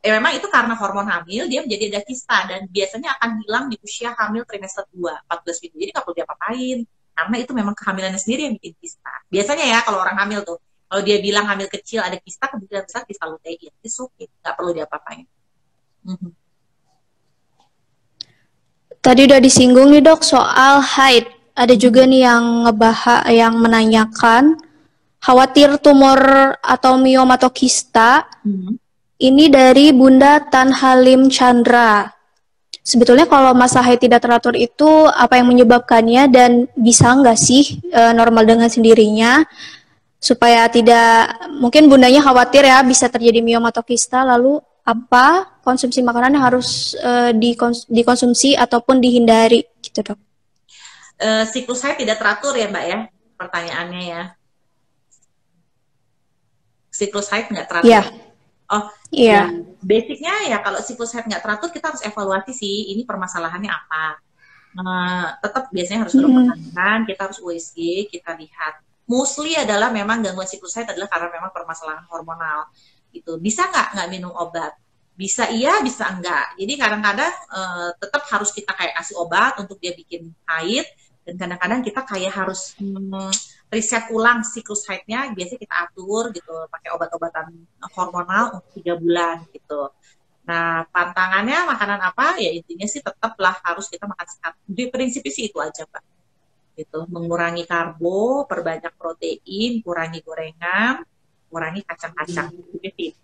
Memang itu karena hormon hamil dia menjadi ada kista, dan biasanya akan hilang di usia hamil trimester 2, 14 minggu. Jadi nggak perlu diapa-apain. Karena itu memang kehamilannya sendiri yang bikin kista. Biasanya ya kalau orang hamil tuh, kalau dia bilang hamil kecil ada kista, kemungkinan besar kista lutein. Itu okay, nggak perlu diapa-apain. Tadi udah disinggung nih dok soal haid. Ada juga nih yang menanyakan khawatir tumor atau miom atau kista. Ini dari Bunda Tan Halim Chandra. Sebetulnya kalau masa haid tidak teratur itu apa yang menyebabkannya, dan bisa nggak sih normal dengan sendirinya, supaya tidak, mungkin bundanya khawatir ya bisa terjadi miom atau kista, lalu apa konsumsi makanan yang harus dikonsumsi ataupun dihindari gitu dok? Siklus haid tidak teratur ya Mbak ya, pertanyaannya ya. Siklus haid nggak teratur? Yeah. Oh iya. Ya, basicnya ya kalau siklus haid nggak teratur kita harus evaluasi sih ini permasalahannya apa. Tetap biasanya harus ke dokter kandungan, kita harus USG, kita lihat. Mostly adalah memang gangguan siklus haid adalah karena memang permasalahan hormonal. Itu bisa nggak minum obat? Bisa iya, bisa enggak. Jadi kadang-kadang tetap harus kita kayak kasih obat untuk dia bikin haid, dan kadang-kadang kita kayak harus riset ulang siklus haidnya, biasanya kita atur gitu pakai obat-obatan hormonal untuk 3 bulan gitu. Nah pantangannya makanan apa ya, intinya sih tetaplah harus kita makan sehat. Di prinsipnya sih itu aja Pak, gitu, mengurangi karbo, perbanyak protein, kurangi gorengan, kurangi kacang-kacang gitu.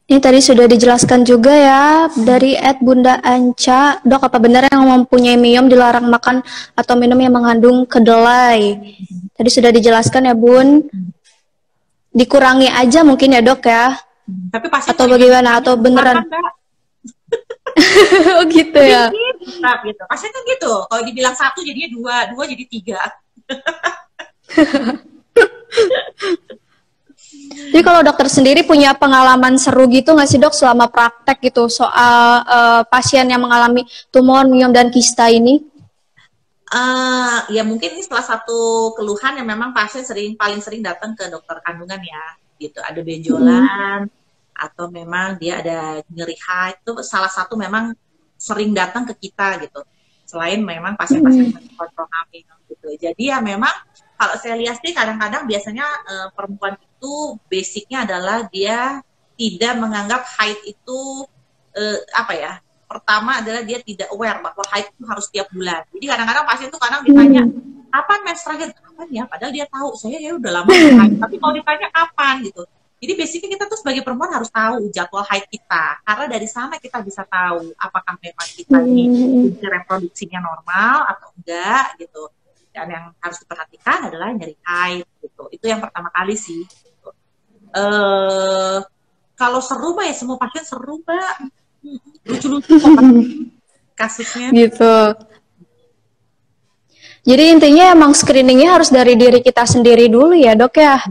Ini tadi sudah dijelaskan juga ya dari @Bunda Anca, dok apa benar yang mempunyai miom dilarang makan atau minum yang mengandung kedelai? Tadi sudah dijelaskan ya Bun, dikurangi aja mungkin ya dok ya? Tapi pasti atau bagaimana, atau beneran? Oh gitu ya? Gitu. Pasti kan gitu, kalau dibilang 1 jadinya 2, 2 jadi 3. Jadi kalau dokter sendiri punya pengalaman seru gitu nggak sih dok selama praktek gitu soal pasien yang mengalami tumor, miom, dan kista ini? Ya mungkin ini salah satu keluhan yang memang pasien paling sering datang ke dokter kandungan ya, gitu. Ada benjolan atau memang dia ada nyeri haid, itu salah satu memang sering datang ke kita gitu. Selain memang pasien-pasien kontrol hamil gitu. Jadi ya memang kalau saya lihat sih kadang-kadang biasanya perempuan itu basicnya adalah dia tidak menganggap haid itu apa ya? Pertama adalah dia tidak aware bahwa haid itu harus tiap bulan. Jadi kadang-kadang pasien tuh kadang ditanya kapan mens terakhir, kapan ya? Padahal dia tahu saya ya udah lama haid, tapi kalau ditanya kapan gitu. Jadi basicnya kita tuh sebagai perempuan harus tahu jadwal haid kita, karena dari sana kita bisa tahu apakah memang kita ini fungsi reproduksinya normal atau enggak gitu. Dan yang harus diperhatikan adalah nyeri haid gitu. Itu yang pertama kali sih. Gitu. Kalau seru mbak ya semua pasien seru mbak. Lucu-lucu kasusnya. Gitu. Jadi intinya emang screeningnya harus dari diri kita sendiri dulu ya dok ya.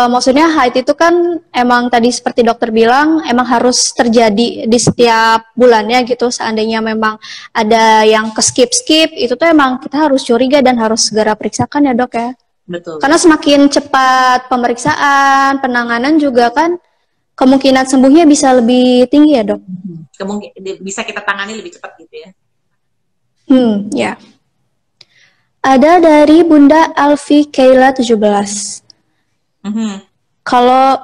Maksudnya haid itu kan emang tadi seperti dokter bilang emang harus terjadi di setiap bulannya gitu. Seandainya memang ada yang ke skip itu tuh emang kita harus curiga dan harus segera periksakan ya dok ya. Betul. Karena semakin cepat pemeriksaan, penanganan juga kan kemungkinan sembuhnya bisa lebih tinggi ya dok. Kemungkinan bisa kita tangani lebih cepat gitu ya. Ya. Ada dari Bunda Alfi Keila 17. Kalau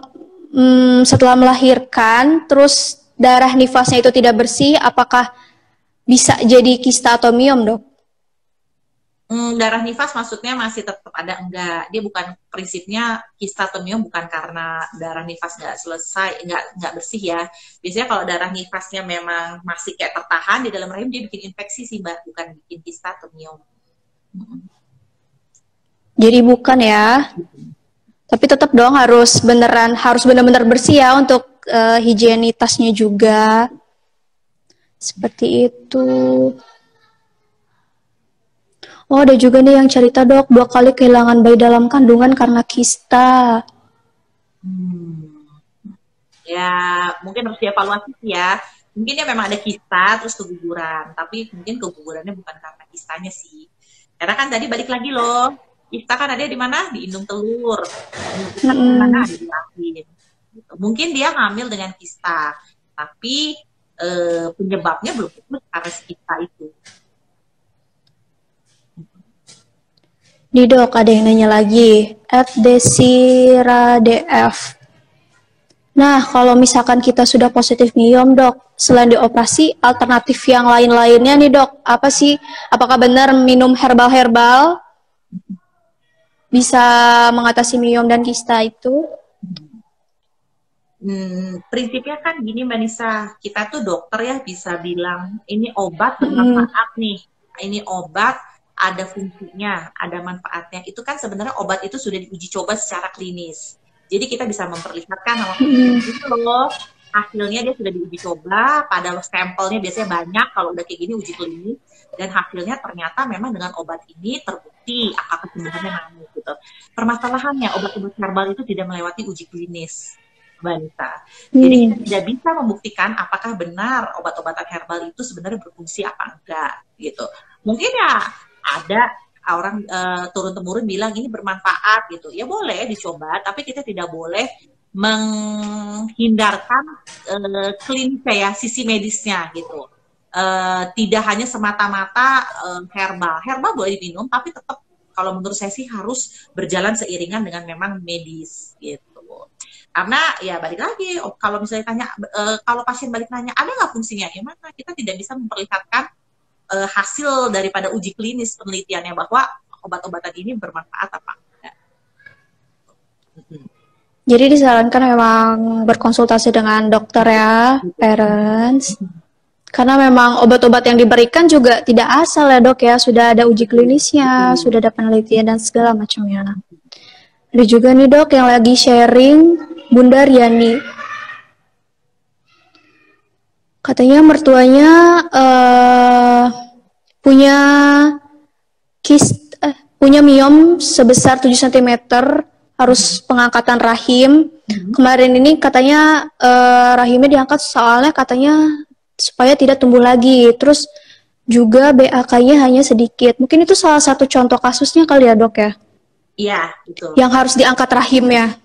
setelah melahirkan, terus darah nifasnya itu tidak bersih, apakah bisa jadi kista atau miom, dok? Darah nifas maksudnya masih tetap ada enggak? Dia bukan prinsipnya kista atau miom bukan karena darah nifas nggak selesai, nggak bersih ya. Biasanya kalau darah nifasnya memang masih kayak tertahan di dalam rahim, dia bikin infeksi sih mbak, bukan bikin kista atau miom. Jadi bukan ya? Tapi tetap dong harus benar-benar bersih ya untuk higienitasnya juga. Seperti itu. Oh, ada juga nih yang cerita dok 2 kali kehilangan bayi dalam kandungan karena kista. Ya, mungkin harus dievaluasi sih ya. Mungkin dia memang ada kista terus keguguran, tapi mungkin kegugurannya bukan karena kistanya sih. Karena kan tadi balik lagi loh. Kista kan ada di mana? Di indung telur. Di mana? Di rahim. Gitu. Mungkin dia hamil dengan kista, tapi penyebabnya belum tentu karena kista itu. Nih dok, ada yang nanya lagi. @desiradf. Nah, kalau misalkan kita sudah positif miom dok, selain dioperasi, alternatif yang lain-lainnya nih dok, apa sih? Apakah benar minum herbal-herbal bisa mengatasi miom dan kista itu? Prinsipnya kan gini Mbak Nisa, kita tuh dokter ya bisa bilang ini obat bermanfaat nih, ini obat ada fungsinya, ada manfaatnya. Itu kan sebenarnya obat itu sudah diuji coba secara klinis. Jadi kita bisa memperlihatkan sama itu loh, hasilnya dia sudah diuji coba, pada sampelnya biasanya banyak kalau udah kayak gini uji klinis, dan hasilnya ternyata memang dengan obat ini terbukti angka kesembuhannya naik gitu. Permasalahannya obat-obat herbal itu tidak melewati uji klinis. Mbak Nisa. Jadi kita tidak bisa membuktikan apakah benar obat-obatan herbal itu sebenarnya berfungsi apa enggak gitu. Mungkin ya ada orang turun-temurun bilang ini bermanfaat gitu. Ya boleh dicoba, tapi kita tidak boleh menghindarkan klinisnya ya, sisi medisnya gitu. Tidak hanya semata-mata herbal. Herbal boleh diminum, tapi tetap kalau menurut saya sih harus berjalan seiringan dengan memang medis gitu. Karena ya balik lagi, kalau misalnya tanya, kalau pasien balik nanya, ada nggak fungsinya? Ya mana kita tidak bisa memperlihatkan hasil daripada uji klinis penelitiannya bahwa obat-obatan ini bermanfaat apa enggak. Jadi disarankan memang berkonsultasi dengan dokter ya, parents. Karena memang obat-obat yang diberikan juga tidak asal ya dok ya, sudah ada uji klinisnya, sudah ada penelitian dan segala macamnya. Ada juga nih dok yang lagi sharing, Bunda Riani. Katanya mertuanya punya miom sebesar 7 cm, harus pengangkatan rahim. Kemarin ini katanya rahimnya diangkat soalnya katanya supaya tidak tumbuh lagi. Terus juga BAK-nya hanya sedikit. Mungkin itu salah satu contoh kasusnya kali ya dok ya? Iya, betul. Yang harus diangkat rahimnya.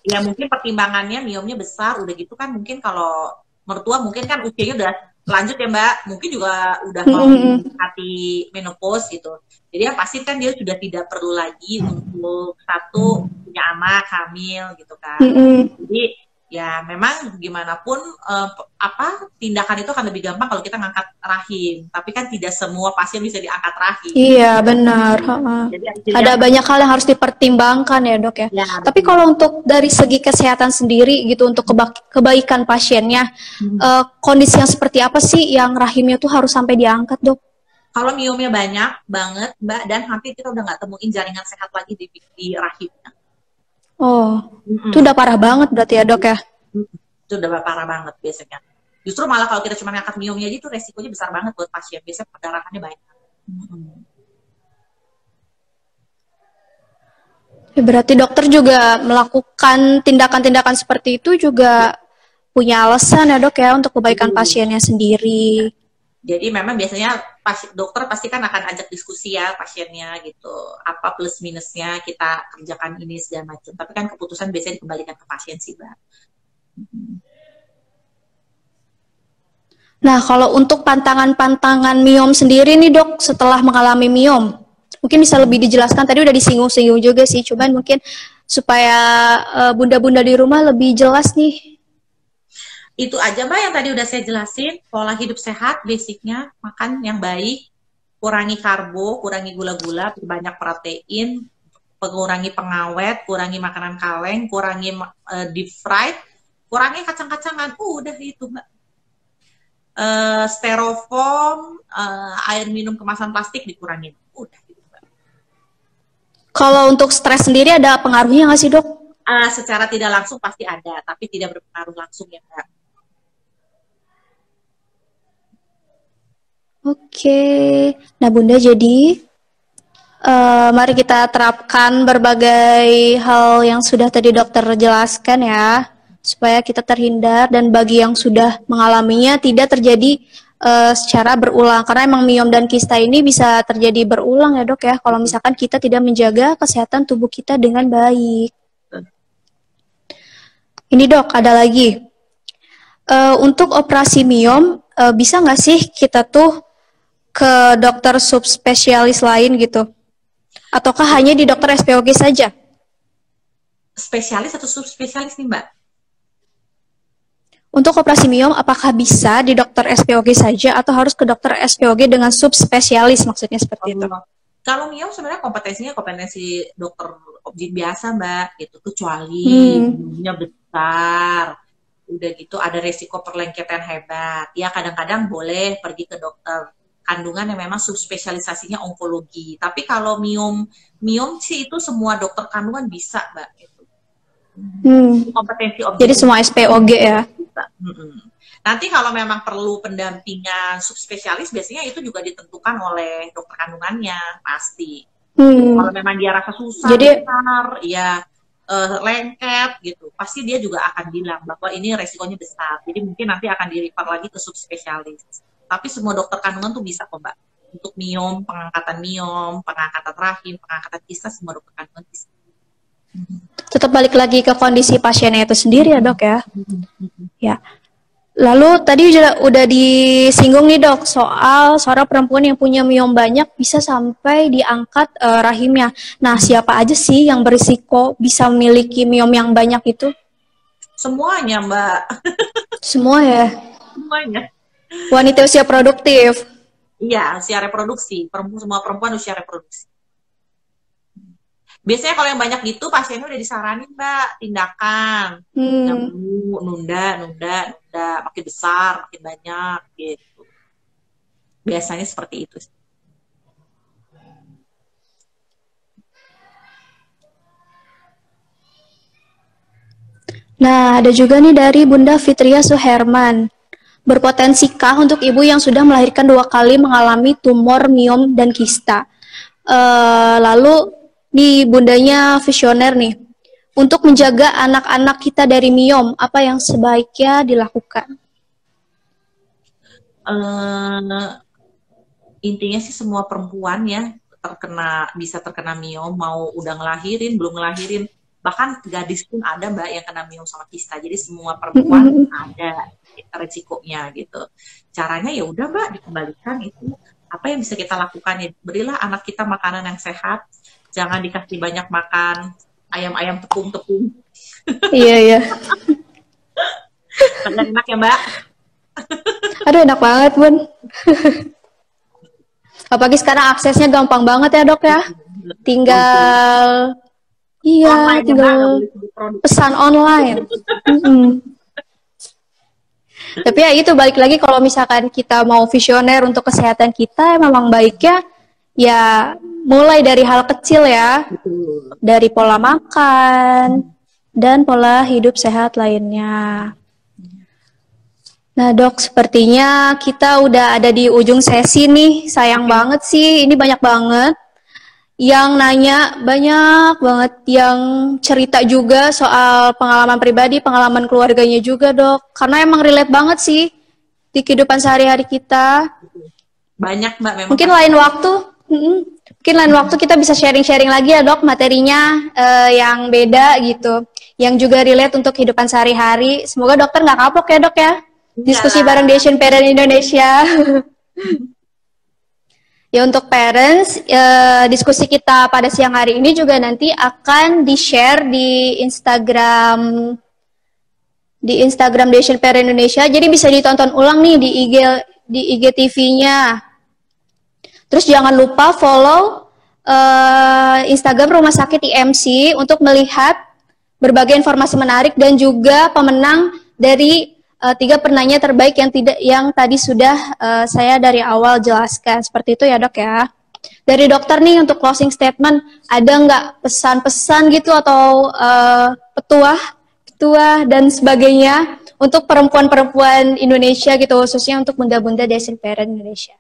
Ya mungkin pertimbangannya miomnya besar, udah gitu kan mungkin kalau mertua mungkin kan usianya udah lanjut ya Mbak, mungkin juga udah mau Mm-mm. mendekati menopause gitu. Jadi yang pasti kan dia sudah tidak perlu lagi untuk satu punya anak hamil gitu kan. Mm-mm. Jadi ya memang gimana pun apa tindakan itu akan lebih gampang kalau kita ngangkat rahim. Tapi kan tidak semua pasien bisa diangkat rahim. Iya, benar. Heeh. Jadi Ada akhirnya banyak hal yang harus dipertimbangkan ya, Dok ya. ya Tapi betul. kalau untuk dari segi kesehatan sendiri gitu untuk kebaikan pasiennya, Hmm. kondisi yang seperti apa sih yang rahimnya tuh harus sampai diangkat, Dok? Kalau miomnya banyak banget Mbak dan hampir kita udah nggak temuin jaringan sehat lagi di rahimnya. Oh, itu Mm-mm. udah parah banget berarti ya, Dok ya. Itu udah parah banget biasanya. Justru malah kalau kita cuma ngangkat miomnya aja itu resikonya besar banget buat pasien. Biasanya perdarahannya banyak. Mm-mm. Ya, berarti dokter juga melakukan tindakan-tindakan seperti itu juga punya alasan ya, Dok ya, untuk kebaikan pasiennya sendiri. Jadi memang biasanya dokter pasti kan akan ajak diskusi ya pasiennya gitu. Apa plus minusnya kita kerjakan ini segala macam. Tapi kan keputusan biasanya dikembalikan ke pasien sih, Mbak. Nah, kalau untuk pantangan-pantangan miom sendiri nih, Dok, setelah mengalami miom, mungkin bisa lebih dijelaskan. Tadi udah disinggung-singgung juga sih, cuman mungkin supaya bunda-bunda di rumah lebih jelas nih. Itu aja Mbak yang tadi udah saya jelasin, pola hidup sehat, basicnya makan yang baik, kurangi karbo, kurangi gula-gula, banyak protein, mengurangi pengawet, kurangi makanan kaleng, kurangi deep fried, kurangi kacang-kacangan. Udah itu Mbak. Styrofoam, air minum kemasan plastik dikurangin. Udah gitu Mbak. Kalau untuk stres sendiri ada pengaruhnya nggak sih, Dok? Secara tidak langsung pasti ada, tapi tidak berpengaruh langsung ya Mbak. Oke, nah Bunda jadi mari kita terapkan berbagai hal yang sudah tadi dokter jelaskan ya, supaya kita terhindar dan bagi yang sudah mengalaminya tidak terjadi secara berulang. Karena emang miom dan kista ini bisa terjadi berulang ya dok ya, kalau misalkan kita tidak menjaga kesehatan tubuh kita dengan baik. Ini dok, ada lagi. Untuk operasi miom, bisa nggak sih kita tuh ke dokter subspesialis lain gitu? Ataukah hanya di dokter SPOG saja? Spesialis atau subspesialis nih Mbak? Untuk operasi miom, apakah bisa di dokter SPOG saja atau harus ke dokter SPOG dengan subspesialis maksudnya seperti itu? Kalau miom sebenarnya kompetensi dokter objek biasa Mbak, gitu. Kecuali miomnya besar, udah gitu ada resiko perlengketan hebat. Ya kadang-kadang boleh pergi ke dokter kandungan yang memang subspesialisasinya onkologi. Tapi kalau miom sih itu semua dokter kandungan bisa Mbak. Gitu. Kompetensi objek. Jadi semua SPOG ya? Bisa. Nanti kalau memang perlu pendampingan subspesialis, biasanya itu juga ditentukan oleh dokter kandungannya, pasti. Kalau memang dia rasa susah, jadi, besar, ya lengket gitu, pasti dia juga akan bilang bahwa ini resikonya besar. Jadi mungkin nanti akan di-refer lagi ke subspesialis. Tapi semua dokter kandungan tuh bisa kok Mbak. Untuk miom, pengangkatan rahim, pengangkatan kista, semua dokter kandungan bisa. Tetap balik lagi ke kondisi pasiennya itu sendiri ya dok ya. Ya. Lalu tadi udah disinggung nih dok soal seorang perempuan yang punya miom banyak bisa sampai diangkat rahimnya. Nah siapa aja sih yang berisiko bisa memiliki miom yang banyak itu? Semuanya Mbak. Semua ya? Semuanya. Wanita usia produktif? Iya, usia reproduksi. Semua perempuan usia reproduksi. Biasanya kalau yang banyak gitu pasiennya udah disaranin Mbak tindakan nunda makin besar makin banyak gitu. Biasanya seperti itu. Nah ada juga nih dari Bunda Fitria Suherman. Berpotensikah untuk ibu yang sudah melahirkan 2 kali mengalami tumor miom dan kista? Lalu di bundanya visioner nih, untuk menjaga anak-anak kita dari miom, apa yang sebaiknya dilakukan? Intinya sih semua perempuan ya bisa terkena miom, mau udah ngelahirin, belum ngelahirin, Bahkan gadis pun ada Mbak yang kena miom sama kista. Jadi semua perempuan ada resikonya gitu. Caranya ya udah Mbak, dikembalikan itu. Apa yang bisa kita lakukan ya? Berilah anak kita makanan yang sehat. Jangan dikasih banyak makan ayam-ayam tepung-tepung. Iya, iya. Enak ya Mbak? Aduh, enak banget, Bun. Apalagi sekarang aksesnya gampang banget ya, Dok ya. Tinggal Online ya, Mbak, nggak tinggal boleh sebut produk. pesan online. Tapi ya itu balik lagi kalau misalkan kita mau visioner untuk kesehatan kita, memang baiknya ya mulai dari hal kecil ya. Betul. Dari pola makan dan pola hidup sehat lainnya. Nah, Dok, sepertinya kita udah ada di ujung sesi nih. Sayang banget sih, ini banyak banget yang nanya, banyak banget yang cerita juga soal pengalaman pribadi, pengalaman keluarganya juga, Dok. Karena emang relate banget sih di kehidupan sehari-hari kita. Banyak Mbak memang. Mungkin lain waktu, mungkin lain waktu kita bisa sharing-sharing lagi ya, Dok, materinya yang beda gitu, yang juga relate untuk kehidupan sehari-hari. Semoga dokter nggak kapok ya, Dok ya. Diskusi bareng di Asian Parent Indonesia. Ya, untuk parents, diskusi kita pada siang hari ini juga nanti akan di-share di Instagram di Asian Parent Indonesia. Jadi bisa ditonton ulang nih di IGTV-nya. Terus jangan lupa follow Instagram Rumah Sakit IMC untuk melihat berbagai informasi menarik dan juga pemenang dari 3 penanya terbaik yang tadi sudah saya dari awal jelaskan. Seperti itu ya, Dok ya. Dari dokter nih untuk closing statement, ada nggak pesan-pesan gitu atau petuah dan sebagainya untuk perempuan-perempuan Indonesia gitu, khususnya untuk bunda-bunda di Asian Parent Indonesia?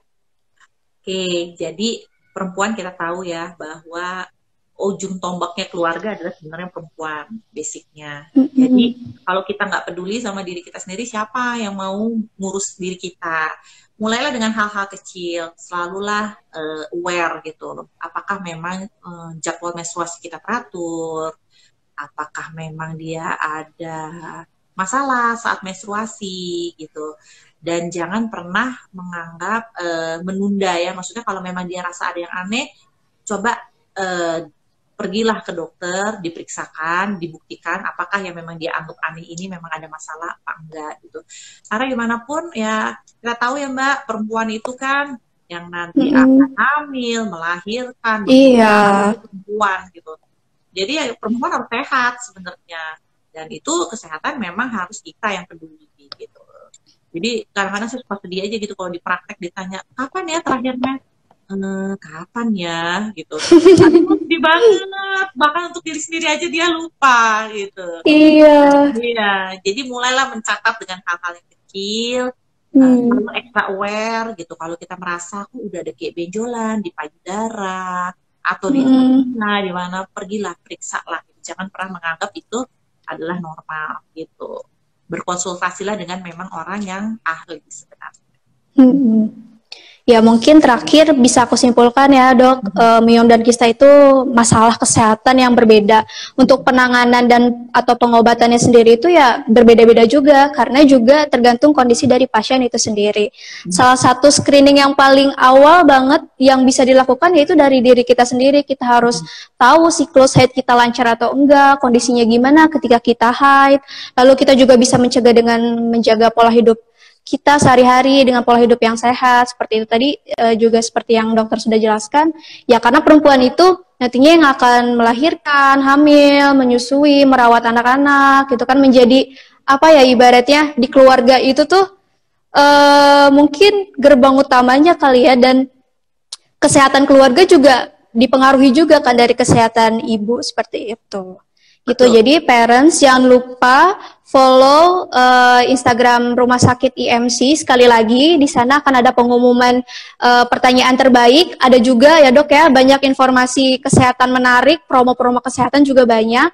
Oke, jadi perempuan kita tahu ya bahwa ujung tombaknya keluarga adalah sebenarnya perempuan, basicnya. Jadi kalau kita nggak peduli sama diri kita sendiri, siapa yang mau ngurus diri kita? Mulailah dengan hal-hal kecil, selalulah aware gitu. Apakah memang jadwal menstruasi kita teratur? Apakah memang dia ada masalah saat menstruasi gitu? Dan jangan pernah menganggap menunda ya. Maksudnya kalau memang dia rasa ada yang aneh, coba pergilah ke dokter, diperiksakan, dibuktikan apakah yang memang dia anggap aneh ini memang ada masalah apa enggak gitu. Karena gimana pun ya kita tahu ya Mbak, perempuan itu kan yang nanti akan hamil, melahirkan, perempuan gitu. Jadi ya perempuan harus sehat sebenarnya. Dan itu kesehatan memang harus kita yang peduli gitu. Jadi kadang-kadang saya suka sedih aja gitu kalau di praktek ditanya, kapan ya terakhir mens? Kapan ya gitu. Aduh, sedih banget, bahkan untuk diri sendiri aja dia lupa gitu. Iya, jadi mulailah mencatat dengan hal-hal yang kecil, perlu extra aware gitu. Kalau kita merasa aku udah ada kayak benjolan di payudara atau di mana, pergilah periksa lah gitu. Jangan pernah menganggap itu adalah normal gitu. Berkonsultasilah dengan memang orang yang ahli sebenarnya. Ya mungkin terakhir bisa aku simpulkan ya, Dok, miom dan kista itu masalah kesehatan yang berbeda. Untuk penanganan dan atau pengobatannya sendiri itu ya berbeda-beda juga, karena juga tergantung kondisi dari pasien itu sendiri. Salah satu screening yang paling awal banget yang bisa dilakukan yaitu dari diri kita sendiri. Kita harus tahu siklus haid kita lancar atau enggak, kondisinya gimana ketika kita haid. Lalu kita juga bisa mencegah dengan menjaga pola hidup kita sehari-hari dengan pola hidup yang sehat. Seperti itu tadi juga seperti yang dokter sudah jelaskan, ya karena perempuan itu nantinya yang akan melahirkan, hamil, menyusui, merawat anak-anak gitu kan, menjadi apa ya ibaratnya di keluarga itu tuh mungkin gerbang utamanya kali ya, dan kesehatan keluarga juga dipengaruhi juga kan dari kesehatan ibu, seperti itu. Gitu. Jadi parents jangan lupa follow Instagram Rumah Sakit IMC. Sekali lagi di sana akan ada pengumuman pertanyaan terbaik. Ada juga ya, Dok ya, banyak informasi kesehatan menarik, promo-promo kesehatan juga banyak.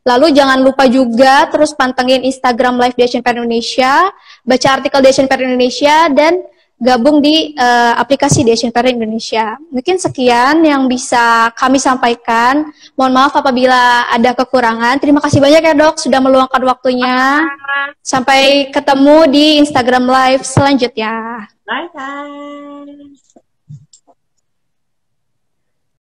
Lalu jangan lupa juga terus pantengin Instagram Live di Asian Parent Indonesia, baca artikel di Asian Parent Indonesia, dan gabung di aplikasi di Asian Parent Indonesia. Mungkin sekian yang bisa kami sampaikan. Mohon maaf apabila ada kekurangan. Terima kasih banyak ya Dok sudah meluangkan waktunya. Sampai ketemu di Instagram Live selanjutnya. Bye guys.